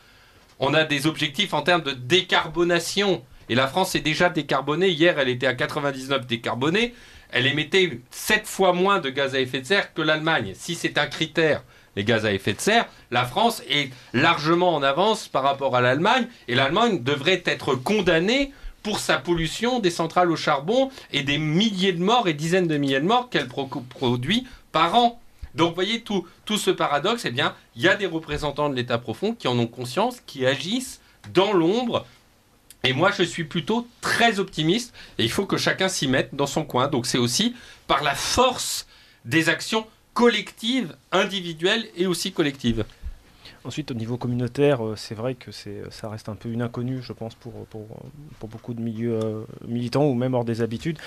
On a des objectifs en termes de décarbonation. Et la France est déjà décarbonée. Hier, elle était à 99 décarbonée. Elle émettait 7 fois moins de gaz à effet de serre que l'Allemagne. Si c'est un critère, les gaz à effet de serre, la France est largement en avance par rapport à l'Allemagne, et l'Allemagne devrait être condamnée pour sa pollution des centrales au charbon et des milliers de morts et dizaines de milliers de morts qu'elle produit par an. Donc vous voyez tout ce paradoxe, eh bien, il y a des représentants de l'État profond qui en ont conscience, qui agissent dans l'ombre. Et moi, je suis plutôt très optimiste, et il faut que chacun s'y mette dans son coin. Donc c'est aussi par la force des actions collective, individuelle et aussi collective. Ensuite, au niveau communautaire, c'est vrai que ça reste un peu une inconnue, je pense, pour beaucoup de milieux militants ou même hors des habitudes,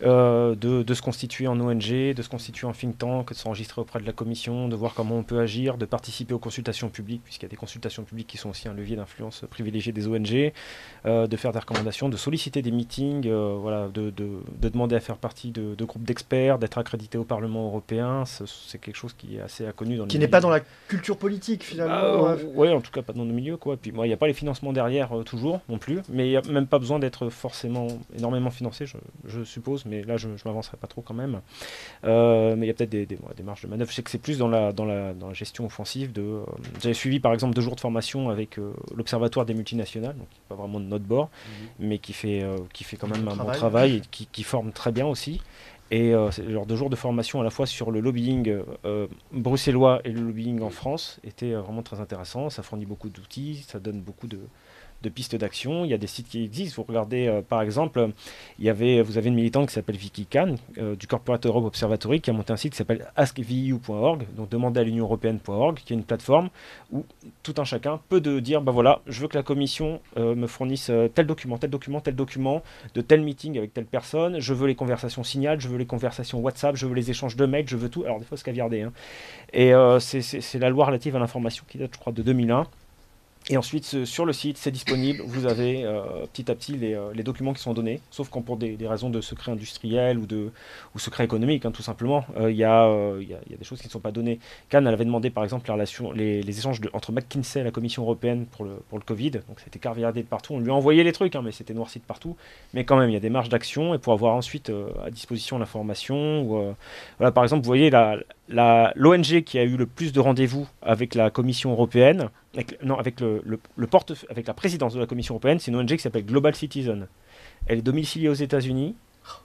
de se constituer en ONG, de se constituer en think tank, de s'enregistrer auprès de la commission, de voir comment on peut agir, de participer aux consultations publiques, puisqu'il y a des consultations publiques qui sont aussi un levier d'influence privilégié des ONG, de faire des recommandations, de solliciter des meetings, de demander à faire partie de groupes d'experts, d'être accrédité au Parlement européen. C'est quelque chose qui est assez inconnu dans les milieux. Qui n'est pas dans la culture politique, finalement. Oui, en tout cas pas dans nos milieux, quoi. Puis moi, il n'y a pas les financements derrière toujours non plus, mais il n'y a même pas besoin d'être forcément énormément financé, je suppose, mais là je m'avancerai pas trop quand même. Mais il y a peut-être des marges de manœuvre. Je sais que c'est plus dans la gestion offensive. J'avais suivi par exemple 2 jours de formation avec l'Observatoire des multinationales, donc qui n'est pas vraiment de notre bord, mais qui fait quand même un bon travail et qui forme très bien aussi. Et c'est genre 2 jours de formation à la fois sur le lobbying bruxellois et le lobbying en France était vraiment très intéressant. Ça fournit beaucoup d'outils, ça donne beaucoup de pistes d'action. Il y a des sites qui existent. Vous regardez, par exemple, vous avez une militante qui s'appelle Vicky Kahn du Corporate Europe Observatory qui a monté un site qui s'appelle askveu.org, donc demandez à l'Union européenne.org, qui est une plateforme où tout un chacun peut dire, voilà, je veux que la Commission me fournisse tel document, de tel meeting avec telle personne, je veux les conversations Signal, je veux les conversations WhatsApp, je veux les échanges de mails, je veux tout. Alors des fois c'est caviardé. Et c'est la loi relative à l'information qui date, je crois, de 2001. Et ensuite, sur le site, c'est disponible. Vous avez petit à petit les documents qui sont donnés, sauf quand pour des raisons de secret industriel ou secret économique, tout simplement. Il y a des choses qui ne sont pas données. Cannes, elle avait demandé, par exemple, les échanges entre McKinsey et la Commission européenne pour le Covid. Donc, c'était carviardé de partout. On lui a envoyé les trucs, mais c'était noirci de partout. Mais quand même, il y a des marges d'action. Et pour avoir ensuite à disposition l'information. Voilà, par exemple, vous voyez l'ONG qui a eu le plus de rendez-vous avec la Commission européenne, avec la présidence de la Commission européenne, c'est une ONG qui s'appelle Global Citizen. Elle est domiciliée aux États-Unis.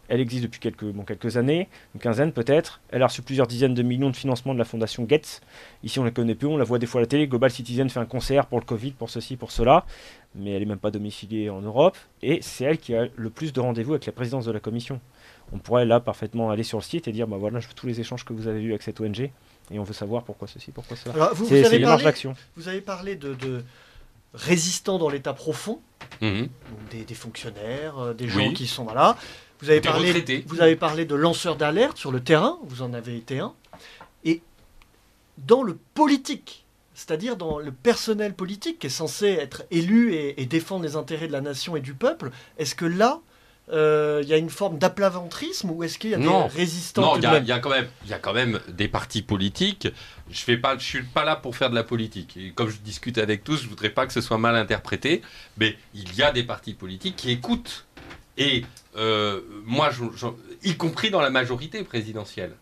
Elle existe depuis quelques années, une quinzaine peut-être. Elle a reçu plusieurs dizaines de millions de financements de la fondation Gates. Ici, on la connaît peu, on la voit des fois à la télé. Global Citizen fait un concert pour le Covid, pour ceci, pour cela. Mais elle n'est même pas domiciliée en Europe. Et c'est elle qui a le plus de rendez-vous avec la présidence de la Commission. On pourrait là parfaitement aller sur le site et dire, voilà, je veux tous les échanges que vous avez eus avec cette ONG. Et on veut savoir pourquoi ceci, pourquoi cela. Alors, vous avez parlé de résistants dans l'état profond, Mhm. donc des fonctionnaires, des gens Oui. qui sont voilà. Vous avez Des retraités. parlé de lanceurs d'alerte sur le terrain, vous en avez été un. Et dans le politique, c'est-à-dire dans le personnel politique qui est censé être élu et défendre les intérêts de la nation et du peuple, est-ce que là, il y a une forme d'aplaventrisme ou est-ce qu'il y a Non. des résistants Non, tout il de y, même a quand même des partis politiques. Je suis pas là pour faire de la politique. Et comme je discute avec tous, je voudrais pas que ce soit mal interprété. Mais il y a des partis politiques qui écoutent. Et moi, y compris dans la majorité présidentielle.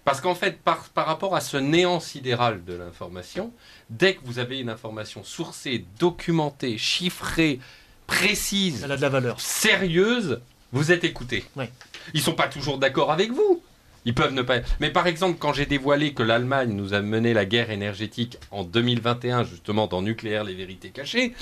Parce qu'en fait, par rapport à ce néant sidéral de l'information, dès que vous avez une information sourcée, documentée, chiffrée, précise, Elle a de la valeur. sérieuse, vous êtes écouté. Ouais. Ils sont pas toujours d'accord avec vous. Ils peuvent ne pas. Mais par exemple, quand j'ai dévoilé que l'Allemagne nous a mené la guerre énergétique en 2021, justement dans Nucléaire, les vérités cachées,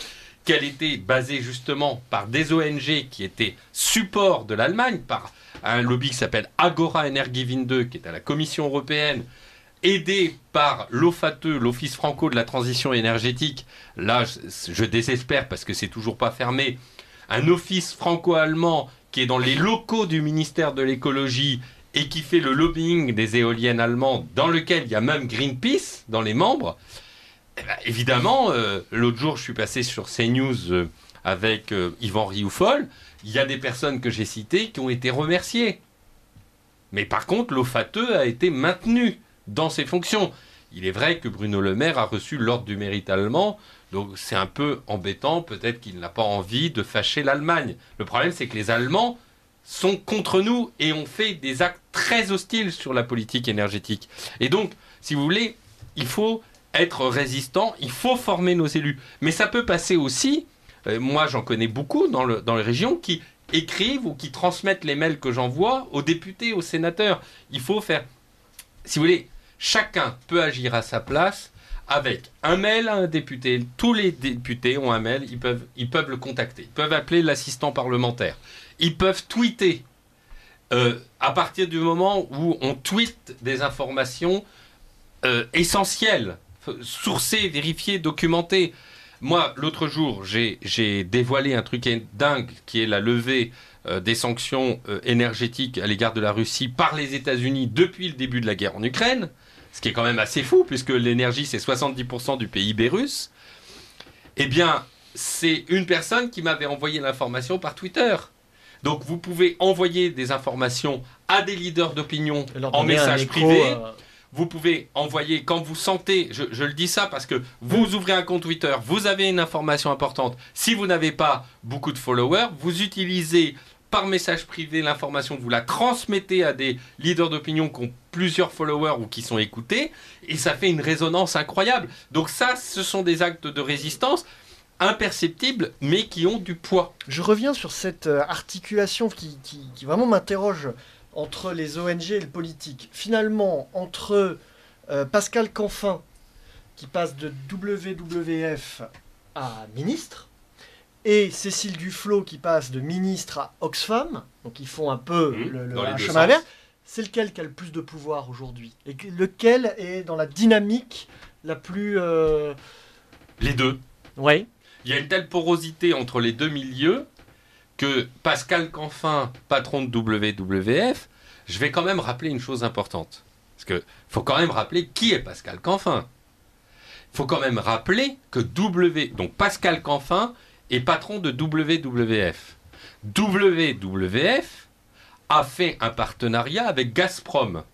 qu'elle était basée justement par des ONG qui étaient support de l'Allemagne, par un lobby qui s'appelle Agora Energiewende, qui est à la Commission européenne, aidé par l'OFATE, l'Office franco de la transition énergétique. Là, je désespère parce que c'est toujours pas fermé. Un office franco-allemand qui est dans les locaux du ministère de l'écologie et qui fait le lobbying des éoliennes allemandes, dans lequel il y a même Greenpeace dans les membres. Eh ben, évidemment, l'autre jour, je suis passé sur CNews avec Yvan Rioufol. Il y a des personnes que j'ai citées qui ont été remerciées. Mais par contre, l'OFATE a été maintenu dans ses fonctions. Il est vrai que Bruno Le Maire a reçu l'ordre du mérite allemand, donc c'est un peu embêtant, peut-être qu'il n'a pas envie de fâcher l'Allemagne. Le problème, c'est que les Allemands sont contre nous et ont fait des actes très hostiles sur la politique énergétique. Et donc, si vous voulez, il faut être résistant, il faut former nos élus. Mais ça peut passer aussi, moi j'en connais beaucoup dans les régions, qui écrivent ou qui transmettent les mails que j'envoie aux députés, aux sénateurs. Il faut faire, si vous voulez, chacun peut agir à sa place avec un mail à un député. Tous les députés ont un mail, ils peuvent le contacter. Ils peuvent appeler l'assistant parlementaire. Ils peuvent tweeter. À partir du moment où on tweete des informations essentielles, sourcées, vérifiées, documentées. Moi, l'autre jour, j'ai dévoilé un truc dingue qui est la levée des sanctions énergétiques à l'égard de la Russie par les États-Unis depuis le début de la guerre en Ukraine. Ce qui est quand même assez fou, puisque l'énergie, c'est 70% du PIB russe. Eh bien, c'est une personne qui m'avait envoyé l'information par Twitter. Donc, vous pouvez envoyer des informations à des leaders d'opinion en message privé. Vous pouvez envoyer, quand vous sentez, je le dis ça parce que vous ouvrez un compte Twitter, vous avez une information importante. Si vous n'avez pas beaucoup de followers, vous utilisez par message privé l'information, vous la transmettez à des leaders d'opinion qui ont plusieurs followers ou qui sont écoutés, et ça fait une résonance incroyable. Donc ça, ce sont des actes de résistance imperceptibles, mais qui ont du poids. Je reviens sur cette articulation qui vraiment m'interroge entre les ONG et le politique. Finalement, entre Pascal Canfin, qui passe de WWF à ministre, et Cécile Duflot, qui passe de ministre à Oxfam, donc ils font un peu un chemin inverse, c'est lequel qui a le plus de pouvoir aujourd'hui? Et lequel est dans la dynamique la plus... Les deux. Oui. Il y a une telle porosité entre les deux milieux que Pascal Canfin, patron de WWF, je vais quand même rappeler une chose importante. Parce qu'il faut quand même rappeler qui est Pascal Canfin. Il faut quand même rappeler que donc Pascal Canfin est patron de WWF. WWF a fait un partenariat avec Gazprom,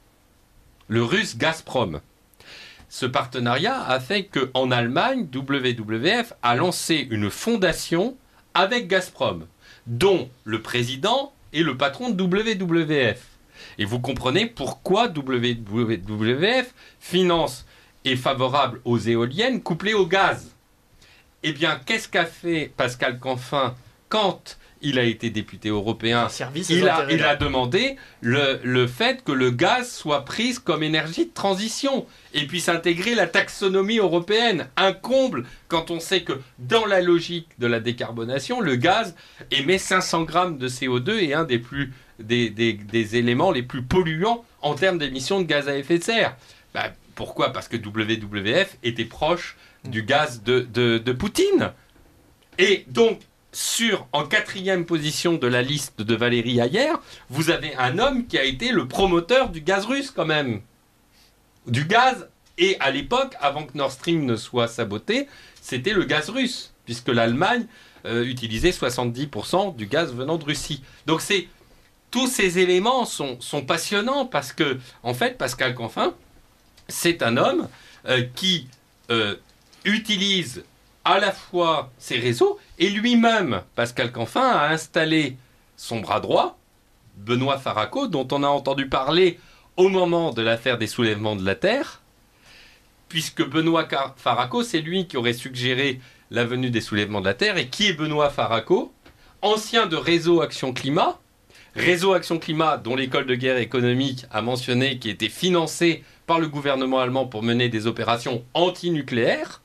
le russe Gazprom. Ce partenariat a fait qu'en Allemagne, WWF a lancé une fondation avec Gazprom, dont le président est le patron de WWF. Et vous comprenez pourquoi WWF finance est favorable aux éoliennes couplées au gaz. Eh bien, qu'est-ce qu'a fait Pascal Canfin quand il a été député européen? Il a demandé le fait que le gaz soit pris comme énergie de transition et puisse intégrer la taxonomie européenne. Un comble quand on sait que dans la logique de la décarbonation, le gaz émet 500 grammes de CO2 et est un des éléments les plus polluants en termes d'émissions de gaz à effet de serre. Pourquoi ? Parce que WWF était proche du gaz de Poutine. Et donc, en 4e position de la liste de Valérie Hayer, vous avez un homme qui a été le promoteur du gaz russe quand même. Du gaz, et à l'époque, avant que Nord Stream ne soit saboté, c'était le gaz russe, puisque l'Allemagne utilisait 70% du gaz venant de Russie. Donc tous ces éléments sont passionnants parce que, en fait, Pascal Canfin, c'est un homme qui utilise à la fois ses réseaux et lui-même, Pascal Canfin, a installé son bras droit, Benoît Faraco, dont on a entendu parler au moment de l'affaire des soulèvements de la Terre, puisque Benoît Faraco, c'est lui qui aurait suggéré la venue des soulèvements de la Terre. Et qui est Benoît Faraco ? Ancien de Réseau Action Climat. Réseau Action Climat, dont l'école de guerre économique a mentionné, qui était financé par le gouvernement allemand pour mener des opérations antinucléaires.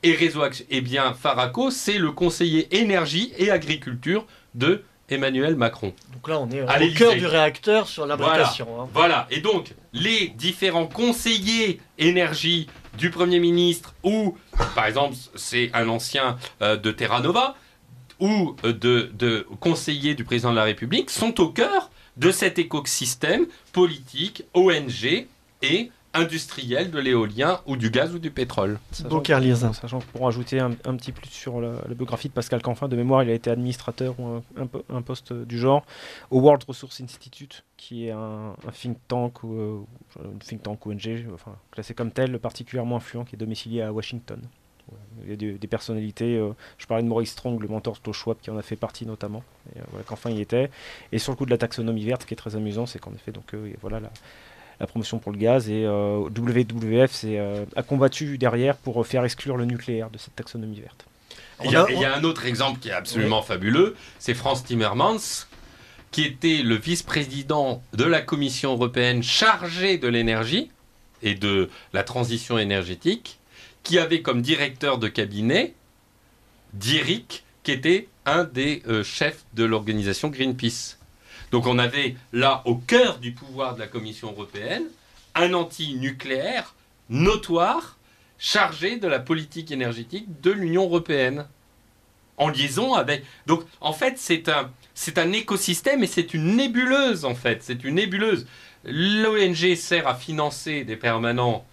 Et Réseau Action... Eh bien, Faraco, c'est le conseiller énergie et agriculture de Emmanuel Macron. Donc là, on est au cœur du réacteur sur l'imbrication. Voilà. Et donc, les différents conseillers énergie du Premier ministre, ou, par exemple, c'est un ancien de Terra Nova, ou de conseillers du président de la République, sont au cœur de cet écosystème politique, ONG et industriel de l'éolien ou du gaz ou du pétrole. Thibaut Kerliez. Sachant que pour ajouter un petit plus sur la biographie de Pascal Canfin, de mémoire, il a été administrateur ou un poste du genre au World Resource Institute, qui est un think tank ou une think tank ONG, enfin, classé comme tel, particulièrement influent, qui est domicilié à Washington. Il y a des personnalités, je parlais de Maurice Strong, le mentor de Klaus Schwab, qui en a fait partie notamment, et voilà, Canfin y était. Et sur le coup de la taxonomie verte, ce qui est très amusant, c'est qu'en effet, donc, voilà la promotion pour le gaz, et WWF a combattu derrière pour faire exclure le nucléaire de cette taxonomie verte. Il y a un autre exemple qui est absolument fabuleux, c'est Frans Timmermans, qui était le vice-président de la Commission européenne chargé de l'énergie et de la transition énergétique, qui avait comme directeur de cabinet Dierik, qui était un des chefs de l'organisation Greenpeace. Donc on avait là, au cœur du pouvoir de la Commission européenne, un anti-nucléaire notoire, chargé de la politique énergétique de l'Union européenne. En liaison avec... Donc en fait, c'est un écosystème et c'est une nébuleuse, en fait. C'est une nébuleuse. L'ONG sert à financer des permanents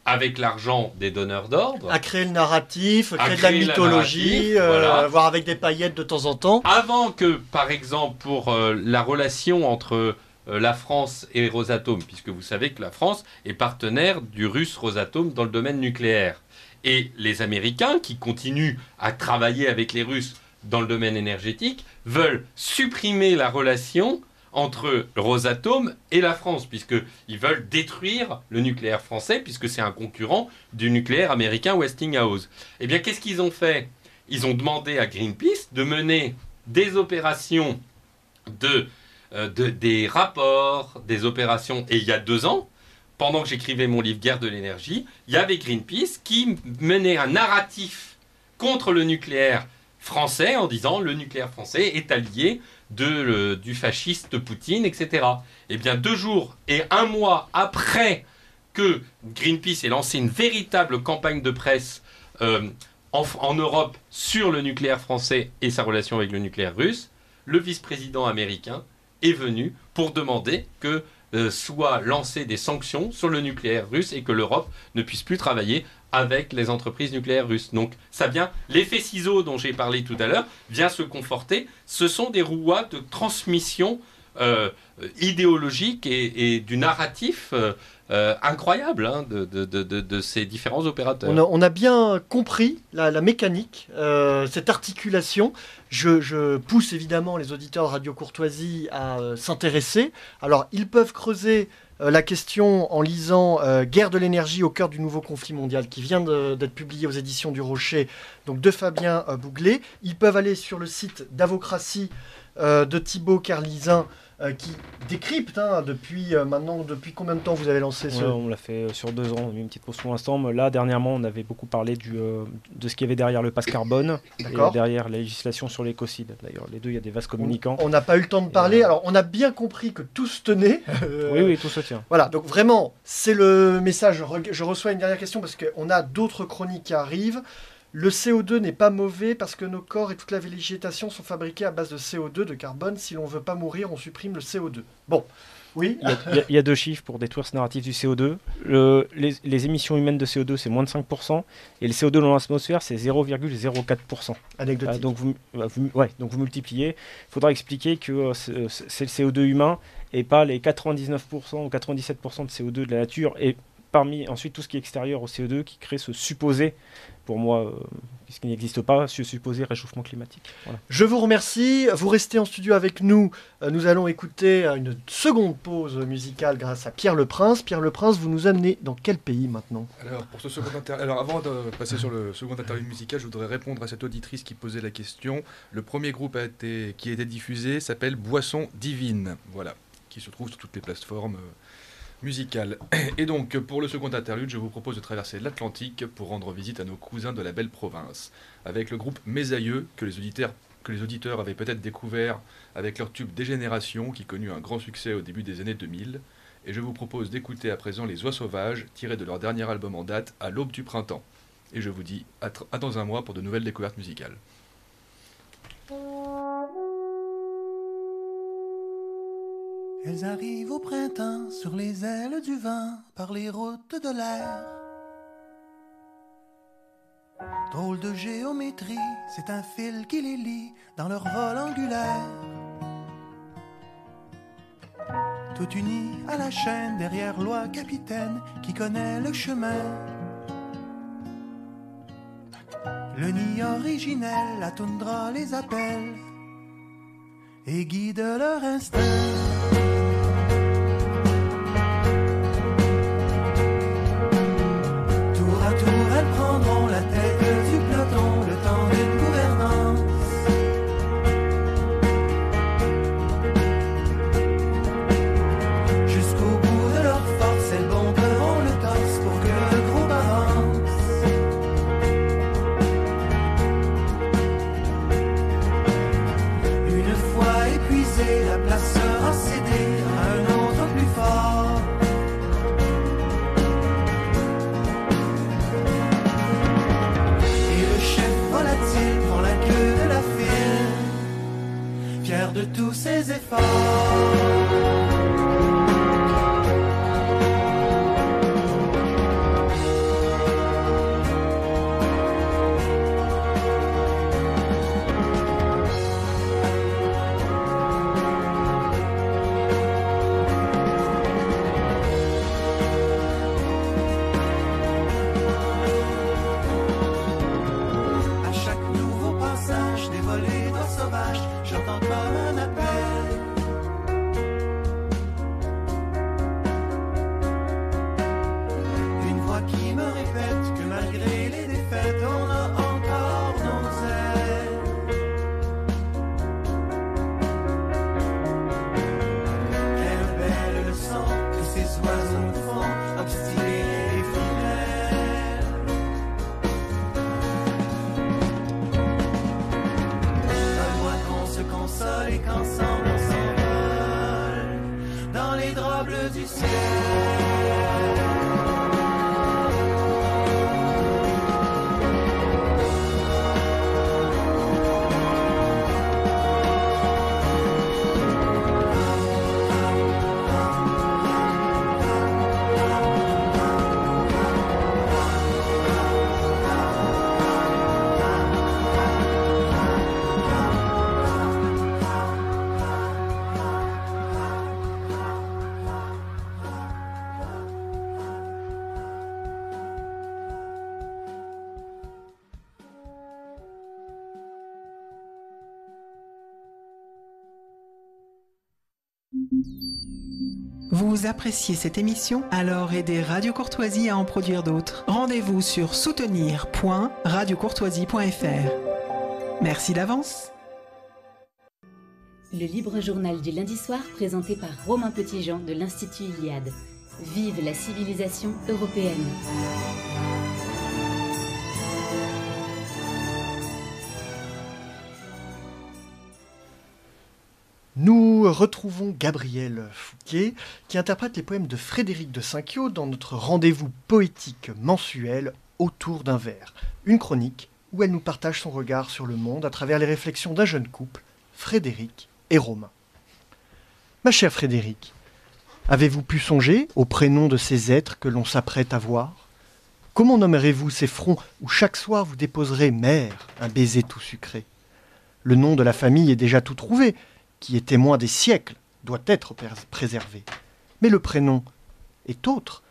avec l'argent des donneurs d'ordre. À créer le narratif, créer de la mythologie, voilà. Voire avec des paillettes de temps en temps. Avant que, par exemple, pour la relation entre la France et Rosatom, puisque vous savez que la France est partenaire du russe Rosatom dans le domaine nucléaire. Et les Américains, qui continuent à travailler avec les Russes dans le domaine énergétique, veulent supprimer la relation entre Rosatom et la France, puisqu'ils veulent détruire le nucléaire français, puisque c'est un concurrent du nucléaire américain Westinghouse. Eh bien, qu'est-ce qu'ils ont fait ? Ils ont demandé à Greenpeace de mener des opérations, des rapports, des opérations. Et il y a 2 ans, pendant que j'écrivais mon livre Guerre de l'énergie, il y avait Greenpeace qui menait un narratif contre le nucléaire français en disant le nucléaire français est allié du fasciste Poutine, etc. Eh bien, 2 jours et 1 mois après que Greenpeace ait lancé une véritable campagne de presse en Europe sur le nucléaire français et sa relation avec le nucléaire russe, le vice-président américain est venu pour demander que soient lancées des sanctions sur le nucléaire russe et que l'Europe ne puisse plus travailler avec les entreprises nucléaires russes. Donc ça vient, l'effet ciseau dont j'ai parlé tout à l'heure vient se conforter. Ce sont des rouages de transmission idéologique et du narratif incroyable de ces différents opérateurs. On a bien compris la mécanique, cette articulation. Je pousse évidemment les auditeurs de Radio Courtoisie à s'intéresser. Alors, ils peuvent creuser la question en lisant Guerre de l'énergie au cœur du nouveau conflit mondial, qui vient d'être publié aux éditions du Rocher, donc de Fabien Bouglet. Ils peuvent aller sur le site d'Avocratie de Thibaut Kerliez, qui décrypte depuis combien de temps vous avez lancé ce... On l'a fait sur 2 ans, on a mis une petite pause pour l'instant. Mais là, dernièrement, on avait beaucoup parlé de ce qu'il y avait derrière le pass carbone et derrière la législation sur l'écocide. D'ailleurs, les deux, il y a des vases communicants. On n'a pas eu le temps de parler. Alors, on a bien compris que tout se tenait. Oui, tout se tient. Voilà, donc vraiment, c'est le message. Je reçois une dernière question parce qu'on a d'autres chroniques qui arrivent. Le CO2 n'est pas mauvais parce que nos corps et toute la végétation sont fabriqués à base de CO2, de carbone. Si l'on ne veut pas mourir, on supprime le CO2. Bon, oui. Il y a 2 chiffres pour détruire ce narratif du CO2. Les émissions humaines de CO2, c'est moins de 5%. Et le CO2 dans l'atmosphère, c'est 0,04%. Anecdotique. Donc vous multipliez. Il faudra expliquer que c'est le CO2 humain et pas les 99% ou 97% de CO2 de la nature. Et parmi ensuite tout ce qui est extérieur au CO2 qui crée ce supposé, pour moi, puisqu'il n'existe pas, ce supposé réchauffement climatique. Voilà. Je vous remercie. Vous restez en studio avec nous. Nous allons écouter une seconde pause musicale grâce à Pierre Le Prince. Pierre Le Prince, vous nous amenez dans quel pays maintenant ? Alors, avant de passer sur le second interview musical, je voudrais répondre à cette auditrice qui posait la question. Le premier groupe qui a été diffusé s'appelle Boisson Divine, voilà, qui se trouve sur toutes les plateformes musicale. Et donc, pour le second interlude, je vous propose de traverser l'Atlantique pour rendre visite à nos cousins de la belle province, avec le groupe Mes Aïeux, que les auditeurs avaient peut-être découvert avec leur tube Dégénération, qui connut un grand succès au début des années 2000. Et je vous propose d'écouter à présent Les Oies Sauvages, tirés de leur dernier album en date, À l'aube du printemps. Et je vous dis à dans un mois pour de nouvelles découvertes musicales. Elles arrivent au printemps sur les ailes du vent, par les routes de l'air. Drôle de géométrie, c'est un fil qui les lie dans leur vol angulaire. Tout unis à la chaîne derrière loi capitaine qui connaît le chemin. Le nid originel, la toundra les appelle et guide leur instinct. Elles prendront la tête du peloton, le temps d'une gouvernance. Jusqu'au bout de leur force, elles bomberont le torse pour que le groupe avance. Une fois épuisée, la place sera cédée à un autre plus fort. Prend la queue de la file, fier de tous ses efforts. J'entends comme un appel. Une voix qui me répète que malgré les défaites, on a encore nos ailes. Quelle belle leçon que ces oiseaux nous font, obstinés et fidèles. Donne-moi qu'on se console et qu'ensemble on s'envole dans les draps bleus du ciel. Vous appréciez cette émission? Alors aidez Radio Courtoisie à en produire d'autres. Rendez-vous sur soutenir.radiocourtoisie.fr. Merci d'avance. Le libre journal du lundi soir présenté par Romain Petitjean de l'Institut Iliade. Vive la civilisation européenne. Nous retrouvons Gabriel Fouquet qui interprète les poèmes de Frédéric de Cinquiaux dans notre rendez-vous poétique mensuel Autour d'un verre. Une chronique où elle nous partage son regard sur le monde à travers les réflexions d'un jeune couple, Frédéric et Romain. Ma chère Frédéric, avez-vous pu songer au prénom de ces êtres que l'on s'apprête à voir? Comment nommerez-vous ces fronts où chaque soir vous déposerez, mère, un baiser tout sucré? Le nom de la famille est déjà tout trouvé, qui est témoin des siècles, doit être préservé. Mais le prénom est autre,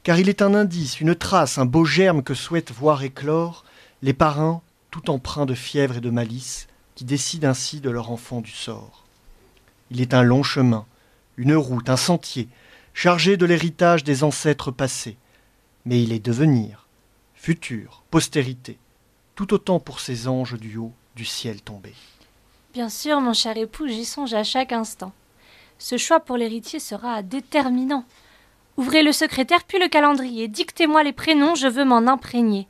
car il est un indice, une trace, un beau germe que souhaitent voir éclore les parrains, tout empreints de fièvre et de malice, qui décident ainsi de leur enfant du sort. Il est un long chemin, une route, un sentier, chargé de l'héritage des ancêtres passés, mais il est devenir, futur, postérité, tout autant pour ces anges du haut du ciel tombé. Bien sûr, mon cher époux, j'y songe à chaque instant. Ce choix pour l'héritier sera déterminant. Ouvrez le secrétaire puis le calendrier, dictez-moi les prénoms, je veux m'en imprégner.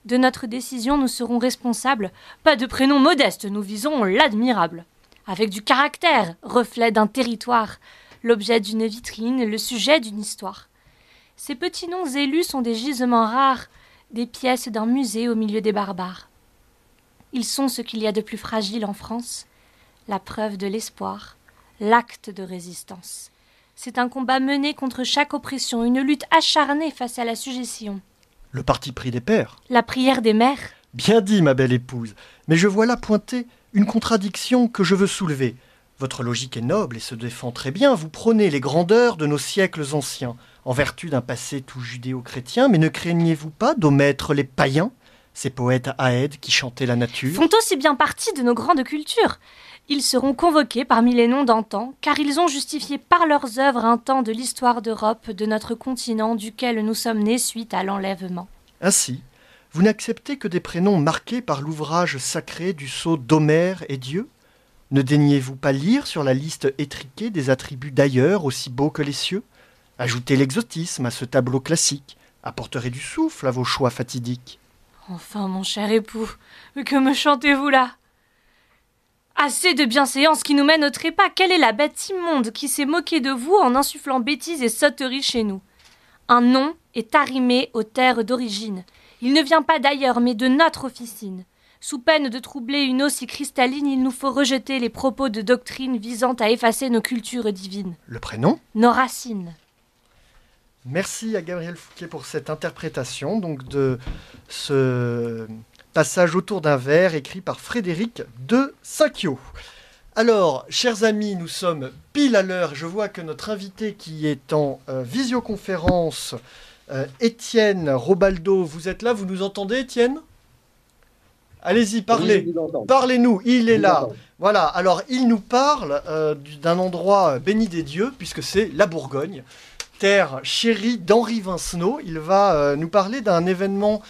De notre décision, nous serons responsables. Pas de prénom modeste, nous visons l'admirable. Avec du caractère, reflet d'un territoire, l'objet d'une vitrine, le sujet d'une histoire. Ces petits noms élus sont des gisements rares, des pièces d'un musée au milieu des barbares. Ils sont ce qu'il y a de plus fragile en France, la preuve de l'espoir, l'acte de résistance. C'est un combat mené contre chaque oppression, une lutte acharnée face à la sujétion. Le parti pris des pères. La prière des mères. Bien dit, ma belle épouse, mais je vois là pointer une contradiction que je veux soulever. Votre logique est noble et se défend très bien. Vous prônez les grandeurs de nos siècles anciens, en vertu d'un passé tout judéo-chrétien, mais ne craignez-vous pas d'omettre les païens, ces poètes aèdes qui chantaient la nature? Font aussi bien partie de nos grandes cultures. Ils seront convoqués parmi les noms d'antan, car ils ont justifié par leurs œuvres un temps de l'histoire d'Europe, de notre continent, duquel nous sommes nés suite à l'enlèvement. Ainsi, vous n'acceptez que des prénoms marqués par l'ouvrage sacré du sceau d'Homère et Dieu? Ne daignez-vous pas lire sur la liste étriquée des attributs d'ailleurs aussi beaux que les cieux? Ajoutez l'exotisme à ce tableau classique, apporterez du souffle à vos choix fatidiques. Enfin, mon cher époux, mais que me chantez-vous là? Assez de bienséance qui nous mène au trépas. Quelle est la bête immonde qui s'est moquée de vous en insufflant bêtises et sotteries chez nous? Un nom est arrimé aux terres d'origine. Il ne vient pas d'ailleurs, mais de notre officine. Sous peine de troubler une eau si cristalline, il nous faut rejeter les propos de doctrine visant à effacer nos cultures divines. Le prénom? Nos racines. Merci à Gabriel Fouquet pour cette interprétation donc de ce passage autour d'un verre écrit par Frédéric de Cinquiaux. Alors, chers amis, nous sommes pile à l'heure. Je vois que notre invité qui est en visioconférence, Étienne Robaldo, vous êtes là, vous nous entendez, Étienne? Allez-y, parlez. Oui, parlez-nous, il est là. Voilà, alors il nous parle d'un endroit béni des dieux, puisque c'est la Bourgogne, terre chérie d'Henri Vincenot. Il va nous parler d'un événement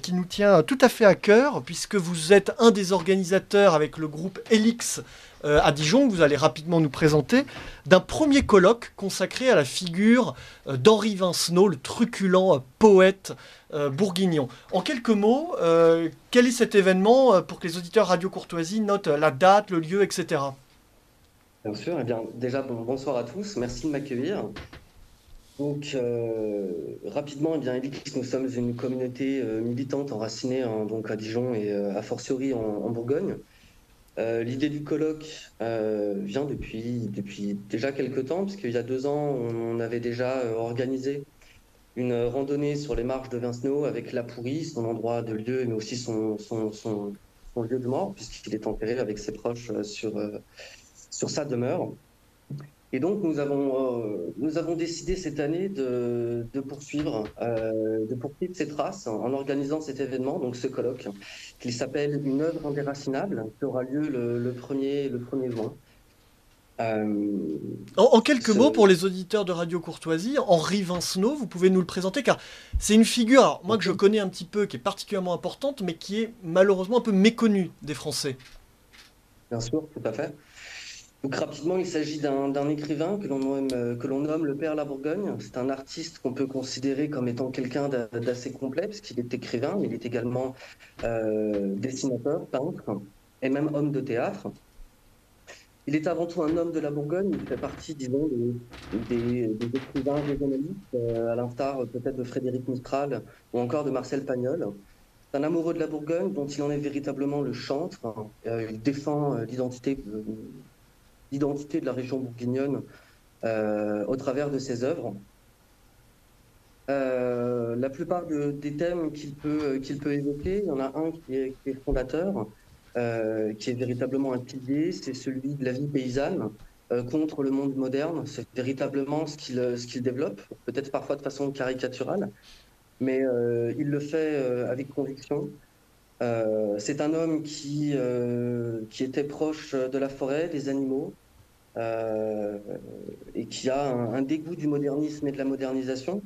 qui nous tient tout à fait à cœur, puisque vous êtes un des organisateurs avec le groupe Elix à Dijon, que vous allez rapidement nous présenter, d'un premier colloque consacré à la figure d'Henri Vincenot, le truculent poète bourguignon. En quelques mots, quel est cet événement pour que les auditeurs Radio Courtoisie notent la date, le lieu, etc. Bien sûr, eh bien, déjà bonsoir à tous, merci de m'accueillir. Donc, rapidement, eh bien, Elix, nous sommes une communauté militante enracinée donc à Dijon et a fortiori en Bourgogne. L'idée du colloque vient depuis déjà quelques temps, puisqu'il y a 2 ans, on avait déjà organisé une randonnée sur les marches de Vincenot avec La Pourrie, son endroit de lieu, mais aussi son lieu de mort, puisqu'il est enterré avec ses proches sur sa demeure. Et donc, nous avons décidé cette année de poursuivre ses traces en organisant cet événement, donc ce colloque, qui s'appelle Une œuvre indéracinable, qui aura lieu le 1er juin. En quelques mots, pour les auditeurs de Radio Courtoisie, Henri Vincenot, vous pouvez nous le présenter, car c'est une figure, alors, moi que je connais un petit peu, qui est particulièrement importante, mais qui est malheureusement un peu méconnue des Français. Bien sûr, tout à fait. Donc rapidement, il s'agit d'un écrivain que l'on nomme le Père La Bourgogne. C'est un artiste qu'on peut considérer comme étant quelqu'un d'assez complet, puisqu'il est écrivain, mais il est également dessinateur, peintre et même homme de théâtre. Il est avant tout un homme de la Bourgogne. Il fait partie, disons, des écrivains régionalistes, à l'instar peut-être de Frédéric Mistral ou encore de Marcel Pagnol. C'est un amoureux de la Bourgogne dont il en est véritablement le chantre. Il défend l'identité de la région bourguignonne au travers de ses œuvres. La plupart des thèmes qu'il peut évoquer, il y en a un qui est fondateur, qui est véritablement un pilier, c'est celui de la vie paysanne contre le monde moderne. C'est véritablement ce qu'il développe, peut-être parfois de façon caricaturale, mais il le fait avec conviction. C'est un homme qui était proche de la forêt, des animaux, et qui a un dégoût du modernisme et de la modernisation.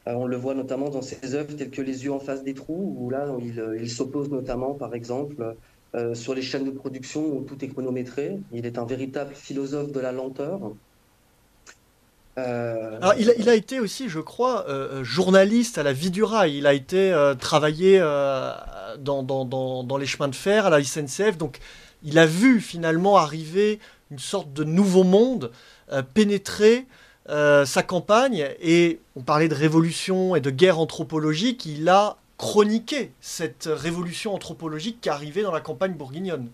On le voit notamment dans ses œuvres telles que Les yeux en face des trous, où là, il s'oppose notamment, par exemple, sur les chaînes de production où tout est chronométré. Il est un véritable philosophe de la lenteur. Alors, il a été aussi, je crois, journaliste à la Vie du Rail. Il a été travaillé dans les chemins de fer, à la SNCF. Donc, il a vu finalement arriver une sorte de nouveau monde, pénétrer sa campagne. Et on parlait de révolution et de guerre anthropologique. Il a chroniqué cette révolution anthropologique qui arrivait dans la campagne bourguignonne.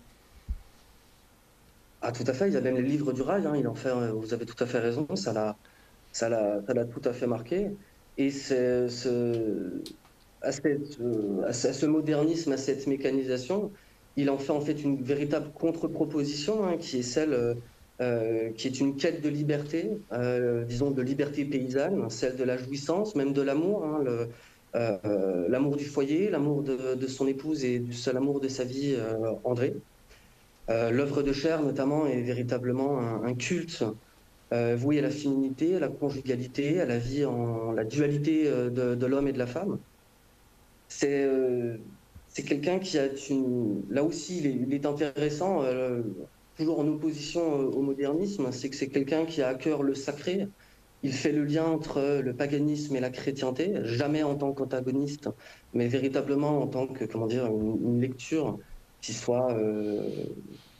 Ah, tout à fait. Il y a même les livres du rail. Il en fait, vous avez tout à fait raison. Ça l'a tout à fait marqué. Et à ce modernisme, à cette mécanisation, il en fait en fait une véritable contre-proposition, qui est celle qui est une quête de liberté, disons de liberté paysanne, celle de la jouissance, même de l'amour, l'amour du foyer, l'amour de son épouse et du seul amour de sa vie, André. L'œuvre de Cher, notamment, est véritablement un culte voué à la féminité, à la conjugalité, à la vie la dualité de l'homme et de la femme. C'est quelqu'un qui a là aussi, il est intéressant, toujours en opposition au modernisme, c'est que c'est quelqu'un qui a à cœur le sacré. Il fait le lien entre le paganisme et la chrétienté, jamais en tant qu'antagoniste, mais véritablement en tant que, comment dire, une lecture qui soit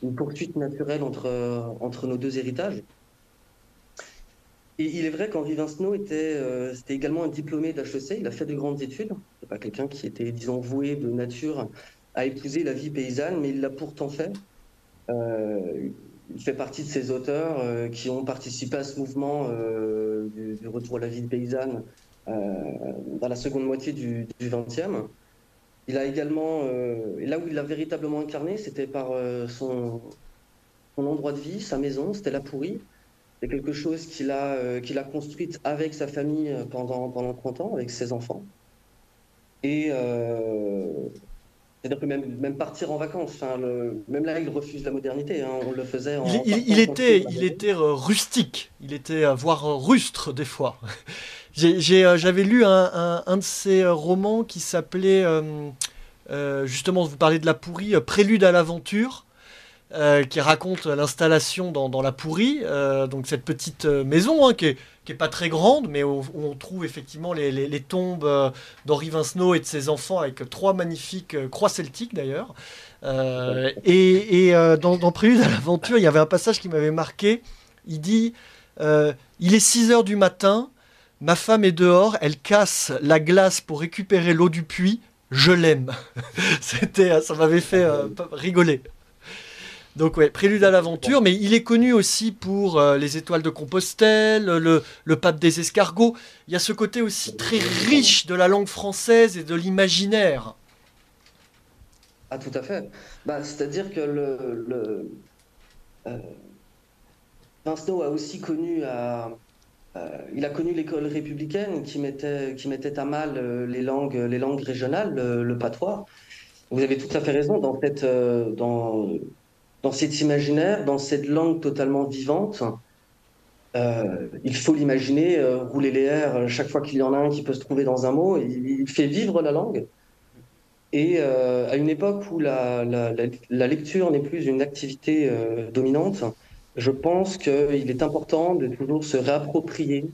une poursuite naturelle entre nos deux héritages. Et il est vrai qu'Henri Vincenot c'était également un diplômé d'HEC, il a fait de grandes études. C'est pas quelqu'un qui était, disons, voué de nature à épouser la vie paysanne, mais il l'a pourtant fait. Il fait partie de ces auteurs qui ont participé à ce mouvement du retour à la vie paysanne dans la seconde moitié du XXe. Il a également, et là où il l'a véritablement incarné, c'était par son endroit de vie, sa maison, c'était la Pourrie. C'est quelque chose qu'il a construite avec sa famille pendant 30 ans, avec ses enfants. Et c'est-à-dire que même partir en vacances, même là, il refuse la modernité. On le faisait en... Il était rustique, il était voire rustre des fois. J'avais lu un de ses romans qui s'appelait, justement, vous parlez de la Pourrie, Prélude à l'aventure. Qui raconte l'installation dans la Pourrie, donc cette petite maison qui est pas très grande, mais où on trouve effectivement les tombes d'Henri Vincenot et de ses enfants avec 3 magnifiques croix celtiques d'ailleurs. Dans Prélude à l'aventure, il y avait un passage qui m'avait marqué. Il dit il est 6h du matin, ma femme est dehors, elle casse la glace pour récupérer l'eau du puits, je l'aime. Ça m'avait fait rigoler. Donc ouais, Prélude à l'aventure, mais il est connu aussi pour les étoiles de Compostelle, le pape des escargots. Il y a ce côté aussi très riche de la langue française et de l'imaginaire. Ah, tout à fait. C'est-à-dire que Vincenot a aussi connu il a connu l'école républicaine qui mettait à mal les langues régionales, le patois. Vous avez tout à fait raison dans cet imaginaire, dans cette langue totalement vivante. Il faut l'imaginer, rouler les airs chaque fois qu'il y en a un qui peut se trouver dans un mot. Il fait vivre la langue. Et à une époque où la lecture n'est plus une activité dominante, Je pense qu'il est important de toujours se réapproprier,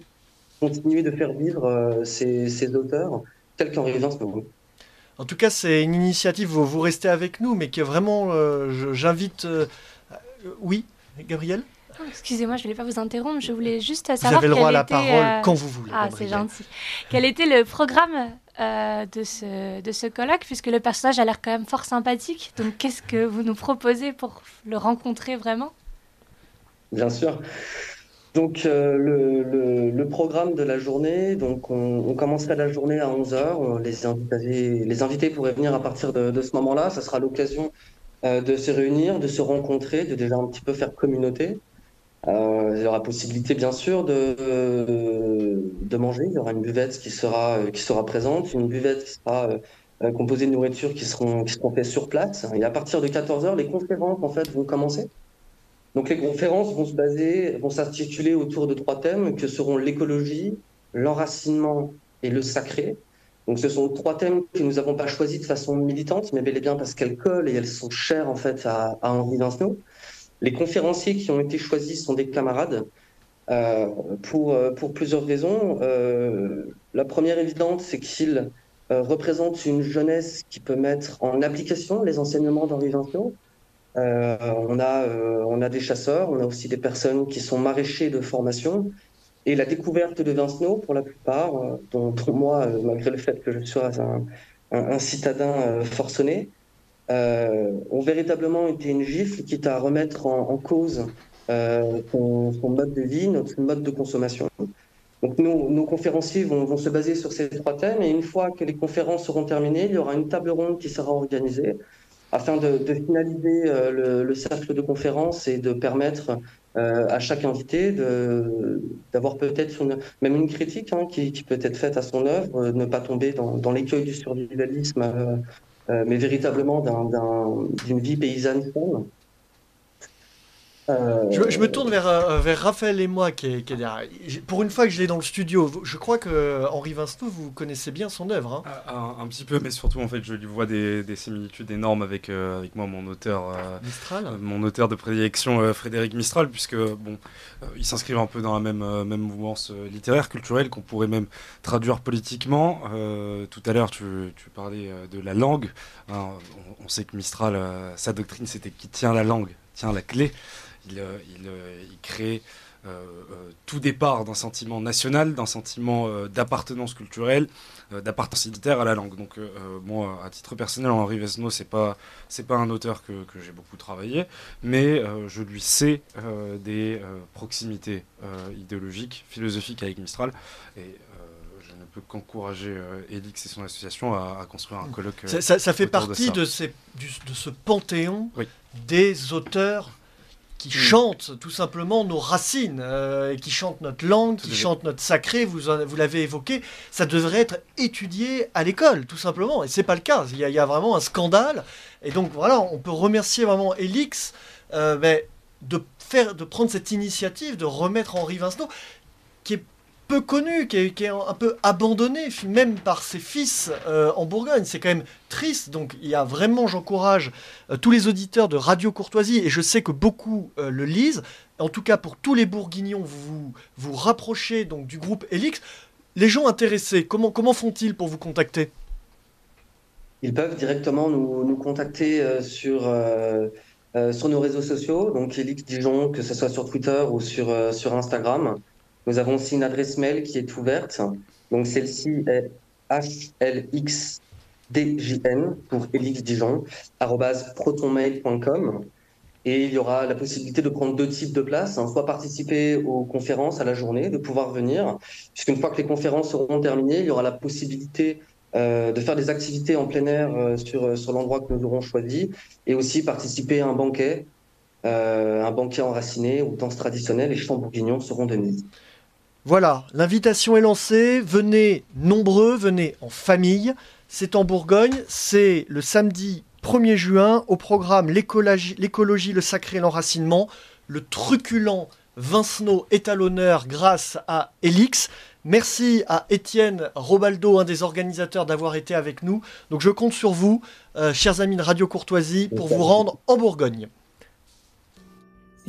continuer de faire vivre ces auteurs, tels qu'Henri Vincenot. En tout cas, c'est une initiative, vous restez avec nous, mais que vraiment, j'invite... oui, Gabriel ? Oh, excusez-moi, je ne voulais pas vous interrompre, je voulais juste Vous savoir avez le droit à la était, parole quand vous voulez. Ah, Gabriel. c'est gentil. Quel était le programme de ce colloque, puisque le personnage a l'air quand même fort sympathique. Donc, qu'est-ce que vous nous proposez pour le rencontrer vraiment ? Bien sûr. Donc, le programme de la journée, donc on commencerait la journée à 11h. Les invités pourraient venir à partir de ce moment-là. Ça sera l'occasion de se réunir, de se rencontrer, de déjà un petit peu faire communauté. Il y aura possibilité, bien sûr, de manger. Il y aura une buvette qui sera présente, une buvette qui sera composée de nourriture qui seront faites sur place. Et à partir de 14h, les conférences, en fait, vont commencer. Donc, les conférences vont s'articuler autour de 3 thèmes que seront l'écologie, l'enracinement et le sacré. Donc, ce sont 3 thèmes que nous n'avons pas choisis de façon militante, mais bel et bien parce qu'elles collent et elles sont chères, en fait, à Henri Vincenot. Les conférenciers qui ont été choisis sont des camarades pour plusieurs raisons. La première évidente, c'est qu'ils représentent une jeunesse qui peut mettre en application les enseignements d'Henri Vincenot. On a des chasseurs, on a aussi des personnes qui sont maraîchers de formation. Et la découverte de Vincenot, pour la plupart, dont moi, malgré le fait que je sois un citadin forcené, ont véritablement été une gifle, quitte à remettre en cause son mode de vie, notre mode de consommation. Donc nos conférenciers vont se baser sur ces 3 thèmes, et une fois que les conférences seront terminées, il y aura une table ronde qui sera organisée afin de finaliser le cercle de conférences et de permettre à chaque invité d'avoir peut-être même une critique qui peut être faite à son œuvre, ne pas tomber dans l'écueil du survivalisme, mais véritablement d'une vie paysanne saine. Je me tourne vers Raphaël et moi qui est derrière. Pour une fois que je l'ai dans le studio, je crois que Henri Vincenot, vous connaissez bien son œuvre. Un petit peu, mais surtout en fait, je lui vois des similitudes énormes avec moi, mon auteur de prédilection, Frédéric Mistral, puisque il s'inscrit un peu dans la même mouvance littéraire, culturelle, qu'on pourrait même traduire politiquement. Tout à l'heure, tu parlais de la langue. On sait que Mistral, sa doctrine, c'était qu'il tient la langue, tient la clé. Il crée tout départ d'un sentiment national, d'un sentiment d'appartenance culturelle, d'appartenance identitaire à la langue. Donc moi, à titre personnel, Henri Vincenot, c'est pas un auteur que j'ai beaucoup travaillé, mais je lui sais des proximités idéologiques, philosophiques avec Mistral, et je ne peux qu'encourager Elix et son association à construire un colloque. Ça fait partie de ce panthéon des auteurs qui chantent tout simplement nos racines, qui chantent notre langue, qui chantent notre sacré, vous l'avez évoqué, ça devrait être étudié à l'école, tout simplement, et c'est pas le cas, il y a vraiment un scandale, et donc voilà, on peut remercier vraiment Elix de prendre cette initiative, de remettre Henri Vincenot, qui est peu connu, qui est un peu abandonné, même par ses fils en Bourgogne. C'est quand même triste. Donc, il y a vraiment, j'encourage tous les auditeurs de Radio Courtoisie, et je sais que beaucoup le lisent. En tout cas, pour tous les Bourguignons, vous rapprochez donc du groupe Elix. Les gens intéressés, comment font-ils pour vous contacter ? Ils peuvent directement nous contacter sur nos réseaux sociaux, donc Elix Dijon, que ce soit sur Twitter ou sur Instagram. Nous avons aussi une adresse mail qui est ouverte. Donc celle-ci est hlxdjn pour elixdijon @protonmail.com. Et il y aura la possibilité de prendre 2 types de places, soit participer aux conférences à la journée, de pouvoir venir, puisqu'une fois que les conférences seront terminées, il y aura la possibilité de faire des activités en plein air sur l'endroit que nous aurons choisi, et aussi participer à un banquet enraciné où danses traditionnelles et chants bourguignons seront de mise. Voilà, l'invitation est lancée, venez nombreux, venez en famille, c'est en Bourgogne, c'est le samedi 1er juin, au programme l'écologie, le sacré, l'enracinement, le truculent Vincenot est à l'honneur grâce à Elix. Merci à Étienne Robaldo, un des organisateurs, d'avoir été avec nous. Donc je compte sur vous, chers amis de Radio Courtoisie, pour vous rendre en Bourgogne.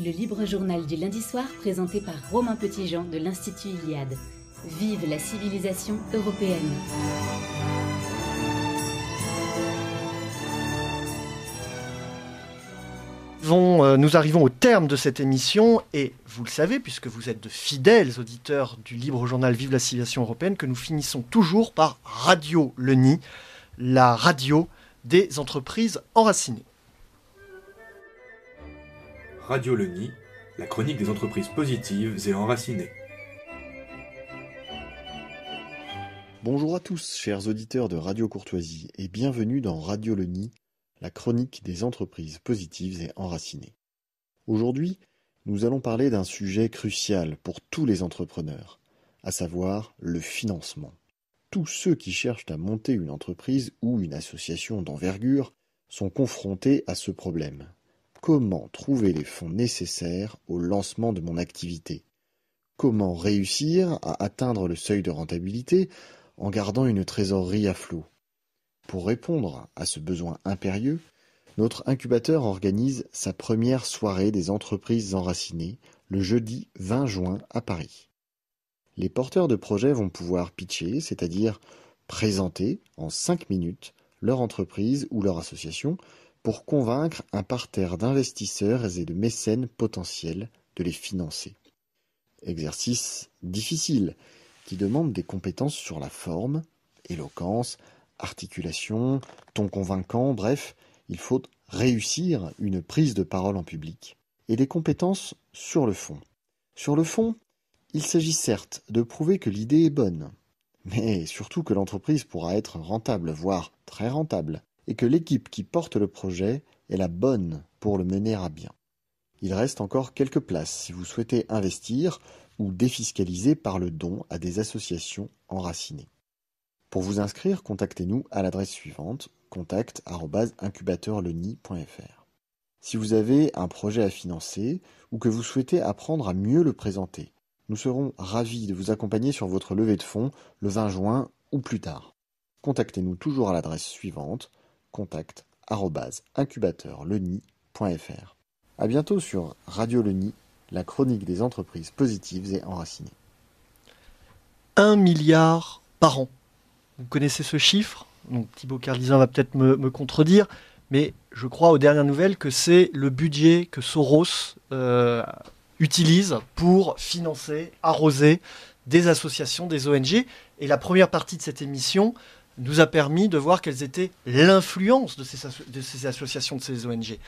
Le libre journal du lundi soir présenté par Romain Petitjean de l'Institut Iliade. Vive la civilisation européenne. Nous arrivons au terme de cette émission et vous le savez, puisque vous êtes de fidèles auditeurs du libre journal Vive la civilisation européenne, que nous finissons toujours par Radio Le Nid, la radio des entreprises enracinées. Radio Le Nid, la chronique des entreprises positives et enracinées. Bonjour à tous, chers auditeurs de Radio Courtoisie, et bienvenue dans Radio Le Nid, la chronique des entreprises positives et enracinées. Aujourd'hui, nous allons parler d'un sujet crucial pour tous les entrepreneurs, à savoir le financement. Tous ceux qui cherchent à monter une entreprise ou une association d'envergure sont confrontés à ce problème. Comment trouver les fonds nécessaires au lancement de mon activité? Comment réussir à atteindre le seuil de rentabilité en gardant une trésorerie à flot? Pour répondre à ce besoin impérieux, notre incubateur organise sa première soirée des entreprises enracinées le jeudi 20 juin à Paris. Les porteurs de projets vont pouvoir pitcher, c'est-à-dire présenter en 5 minutes leur entreprise ou leur association pour convaincre un parterre d'investisseurs et de mécènes potentiels de les financer. Exercice difficile qui demande des compétences sur la forme, éloquence, articulation, ton convaincant, bref, il faut réussir une prise de parole en public. Et des compétences sur le fond. Sur le fond, il s'agit certes de prouver que l'idée est bonne, mais surtout que l'entreprise pourra être rentable, voire très rentable, et que l'équipe qui porte le projet est la bonne pour le mener à bien. Il reste encore quelques places si vous souhaitez investir ou défiscaliser par le don à des associations enracinées. Pour vous inscrire, contactez-nous à l'adresse suivante, contact@incubateurlenid.fr. Si vous avez un projet à financer ou que vous souhaitez apprendre à mieux le présenter, nous serons ravis de vous accompagner sur votre levée de fonds le 20 juin ou plus tard. Contactez-nous toujours à l'adresse suivante, contact@incubateurlenid.fr. À bientôt sur Radio Le Nid, la chronique des entreprises positives et enracinées. 1 milliard par an. Vous connaissez ce chiffre? Donc Thibaut Carlizin va peut-être me contredire, mais je crois aux dernières nouvelles que c'est le budget que Soros utilise pour financer, arroser des associations, des ONG. Et la première partie de cette émission nous a permis de voir quelles étaient l'influence de ces associations, de ces ONG.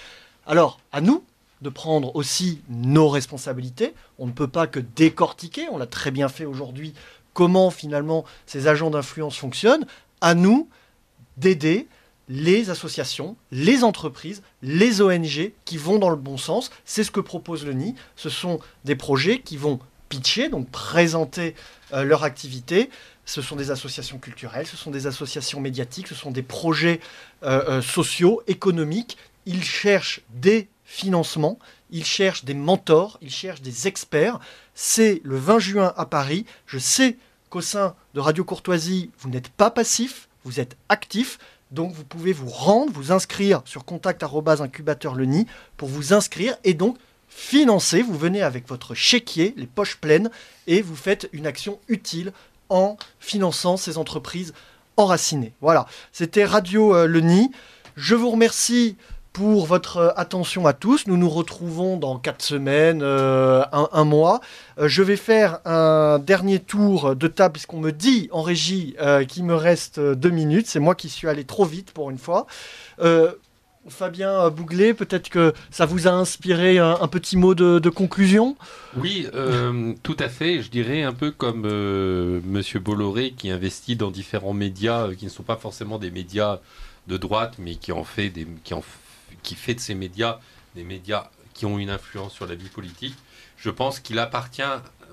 Alors, à nous de prendre aussi nos responsabilités. On ne peut pas que décortiquer, on l'a très bien fait aujourd'hui, comment finalement ces agents d'influence fonctionnent. À nous d'aider les associations, les entreprises, les ONG qui vont dans le bon sens. C'est ce que propose le NID. Ce sont des projets qui vont pitcher, donc présenter leur activité. Ce sont des associations culturelles, ce sont des associations médiatiques, ce sont des projets sociaux, économiques. Ils cherchent des financements, ils cherchent des mentors, ils cherchent des experts. C'est le 20 juin à Paris. Je sais qu'au sein de Radio Courtoisie, vous n'êtes pas passif, vous êtes actif. Donc vous pouvez vous rendre, vous inscrire sur contact@incubateurlenid pour vous inscrire et donc financer. Vous venez avec votre chéquier, les poches pleines, et vous faites une action utile en finançant ces entreprises enracinées. Voilà, c'était Radio Le Nid. Je vous remercie pour votre attention à tous. Nous nous retrouvons dans 4 semaines, un mois. Je vais faire un dernier tour de table, puisqu'on me dit en régie qu'il me reste 2 minutes. C'est moi qui suis allé trop vite pour une fois. Fabien Bouglet, peut-être que ça vous a inspiré un petit mot de conclusion? Oui, tout à fait. Je dirais un peu comme Monsieur Bolloré, qui investit dans différents médias qui ne sont pas forcément des médias de droite, mais qui fait de ces médias des médias qui ont une influence sur la vie politique. Je pense qu'il appartient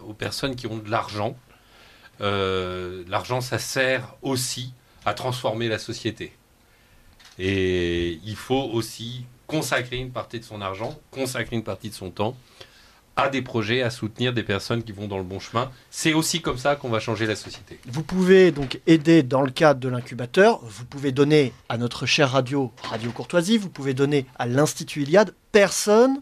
aux personnes qui ont de l'argent. L'argent, ça sert aussi à transformer la société. Et il faut aussi consacrer une partie de son argent, consacrer une partie de son temps à des projets, à soutenir des personnes qui vont dans le bon chemin. C'est aussi comme ça qu'on va changer la société. Vous pouvez donc aider dans le cadre de l'incubateur. Vous pouvez donner à notre chère Radio Courtoisie. Vous pouvez donner à l'Institut Iliade. Personne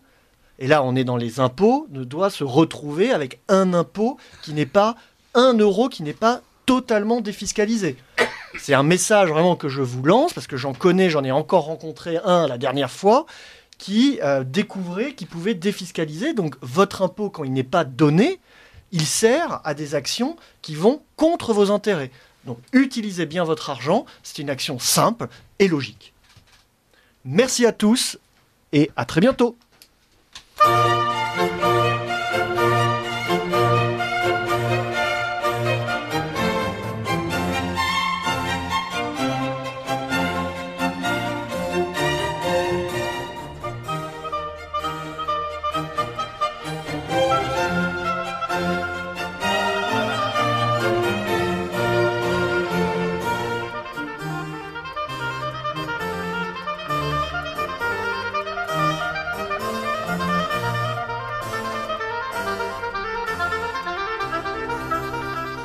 et là on est dans les impôts, ne doit se retrouver avec un impôt qui n'est pas 1 euro, qui n'est pas totalement défiscalisé. C'est un message vraiment que je vous lance, parce que j'en ai encore rencontré un la dernière fois, qui découvrait qu'il pouvait défiscaliser. Donc votre impôt, quand il n'est pas donné, il sert à des actions qui vont contre vos intérêts. Donc utilisez bien votre argent, c'est une action simple et logique. Merci à tous et à très bientôt.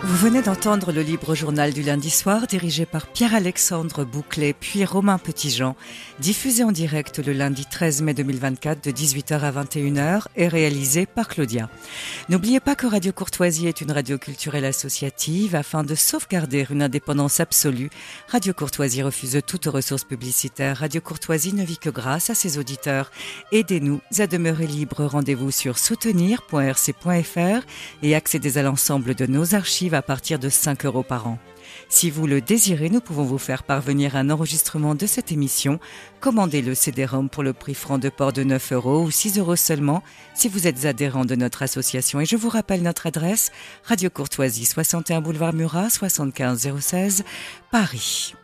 Vous venez d'entendre le Libre Journal du lundi soir, dirigé par Pierre-Alexandre Bouclet, puis Romain Petitjean, diffusé en direct le lundi 13 mai 2024 de 18h à 21h et réalisé par Claudia. N'oubliez pas que Radio Courtoisie est une radio culturelle associative. Afin de sauvegarder une indépendance absolue, Radio Courtoisie refuse toutes ressources publicitaires. Radio Courtoisie ne vit que grâce à ses auditeurs. Aidez-nous à demeurer libres. Rendez-vous sur soutenir.rc.fr et accédez à l'ensemble de nos archives à partir de 5 € par an. Si vous le désirez, nous pouvons vous faire parvenir un enregistrement de cette émission. Commandez le CD-ROM pour le prix franc de port de 9 € ou 6 € seulement si vous êtes adhérent de notre association. Et je vous rappelle notre adresse, Radio Courtoisie, 61 boulevard Murat, 75 016, Paris.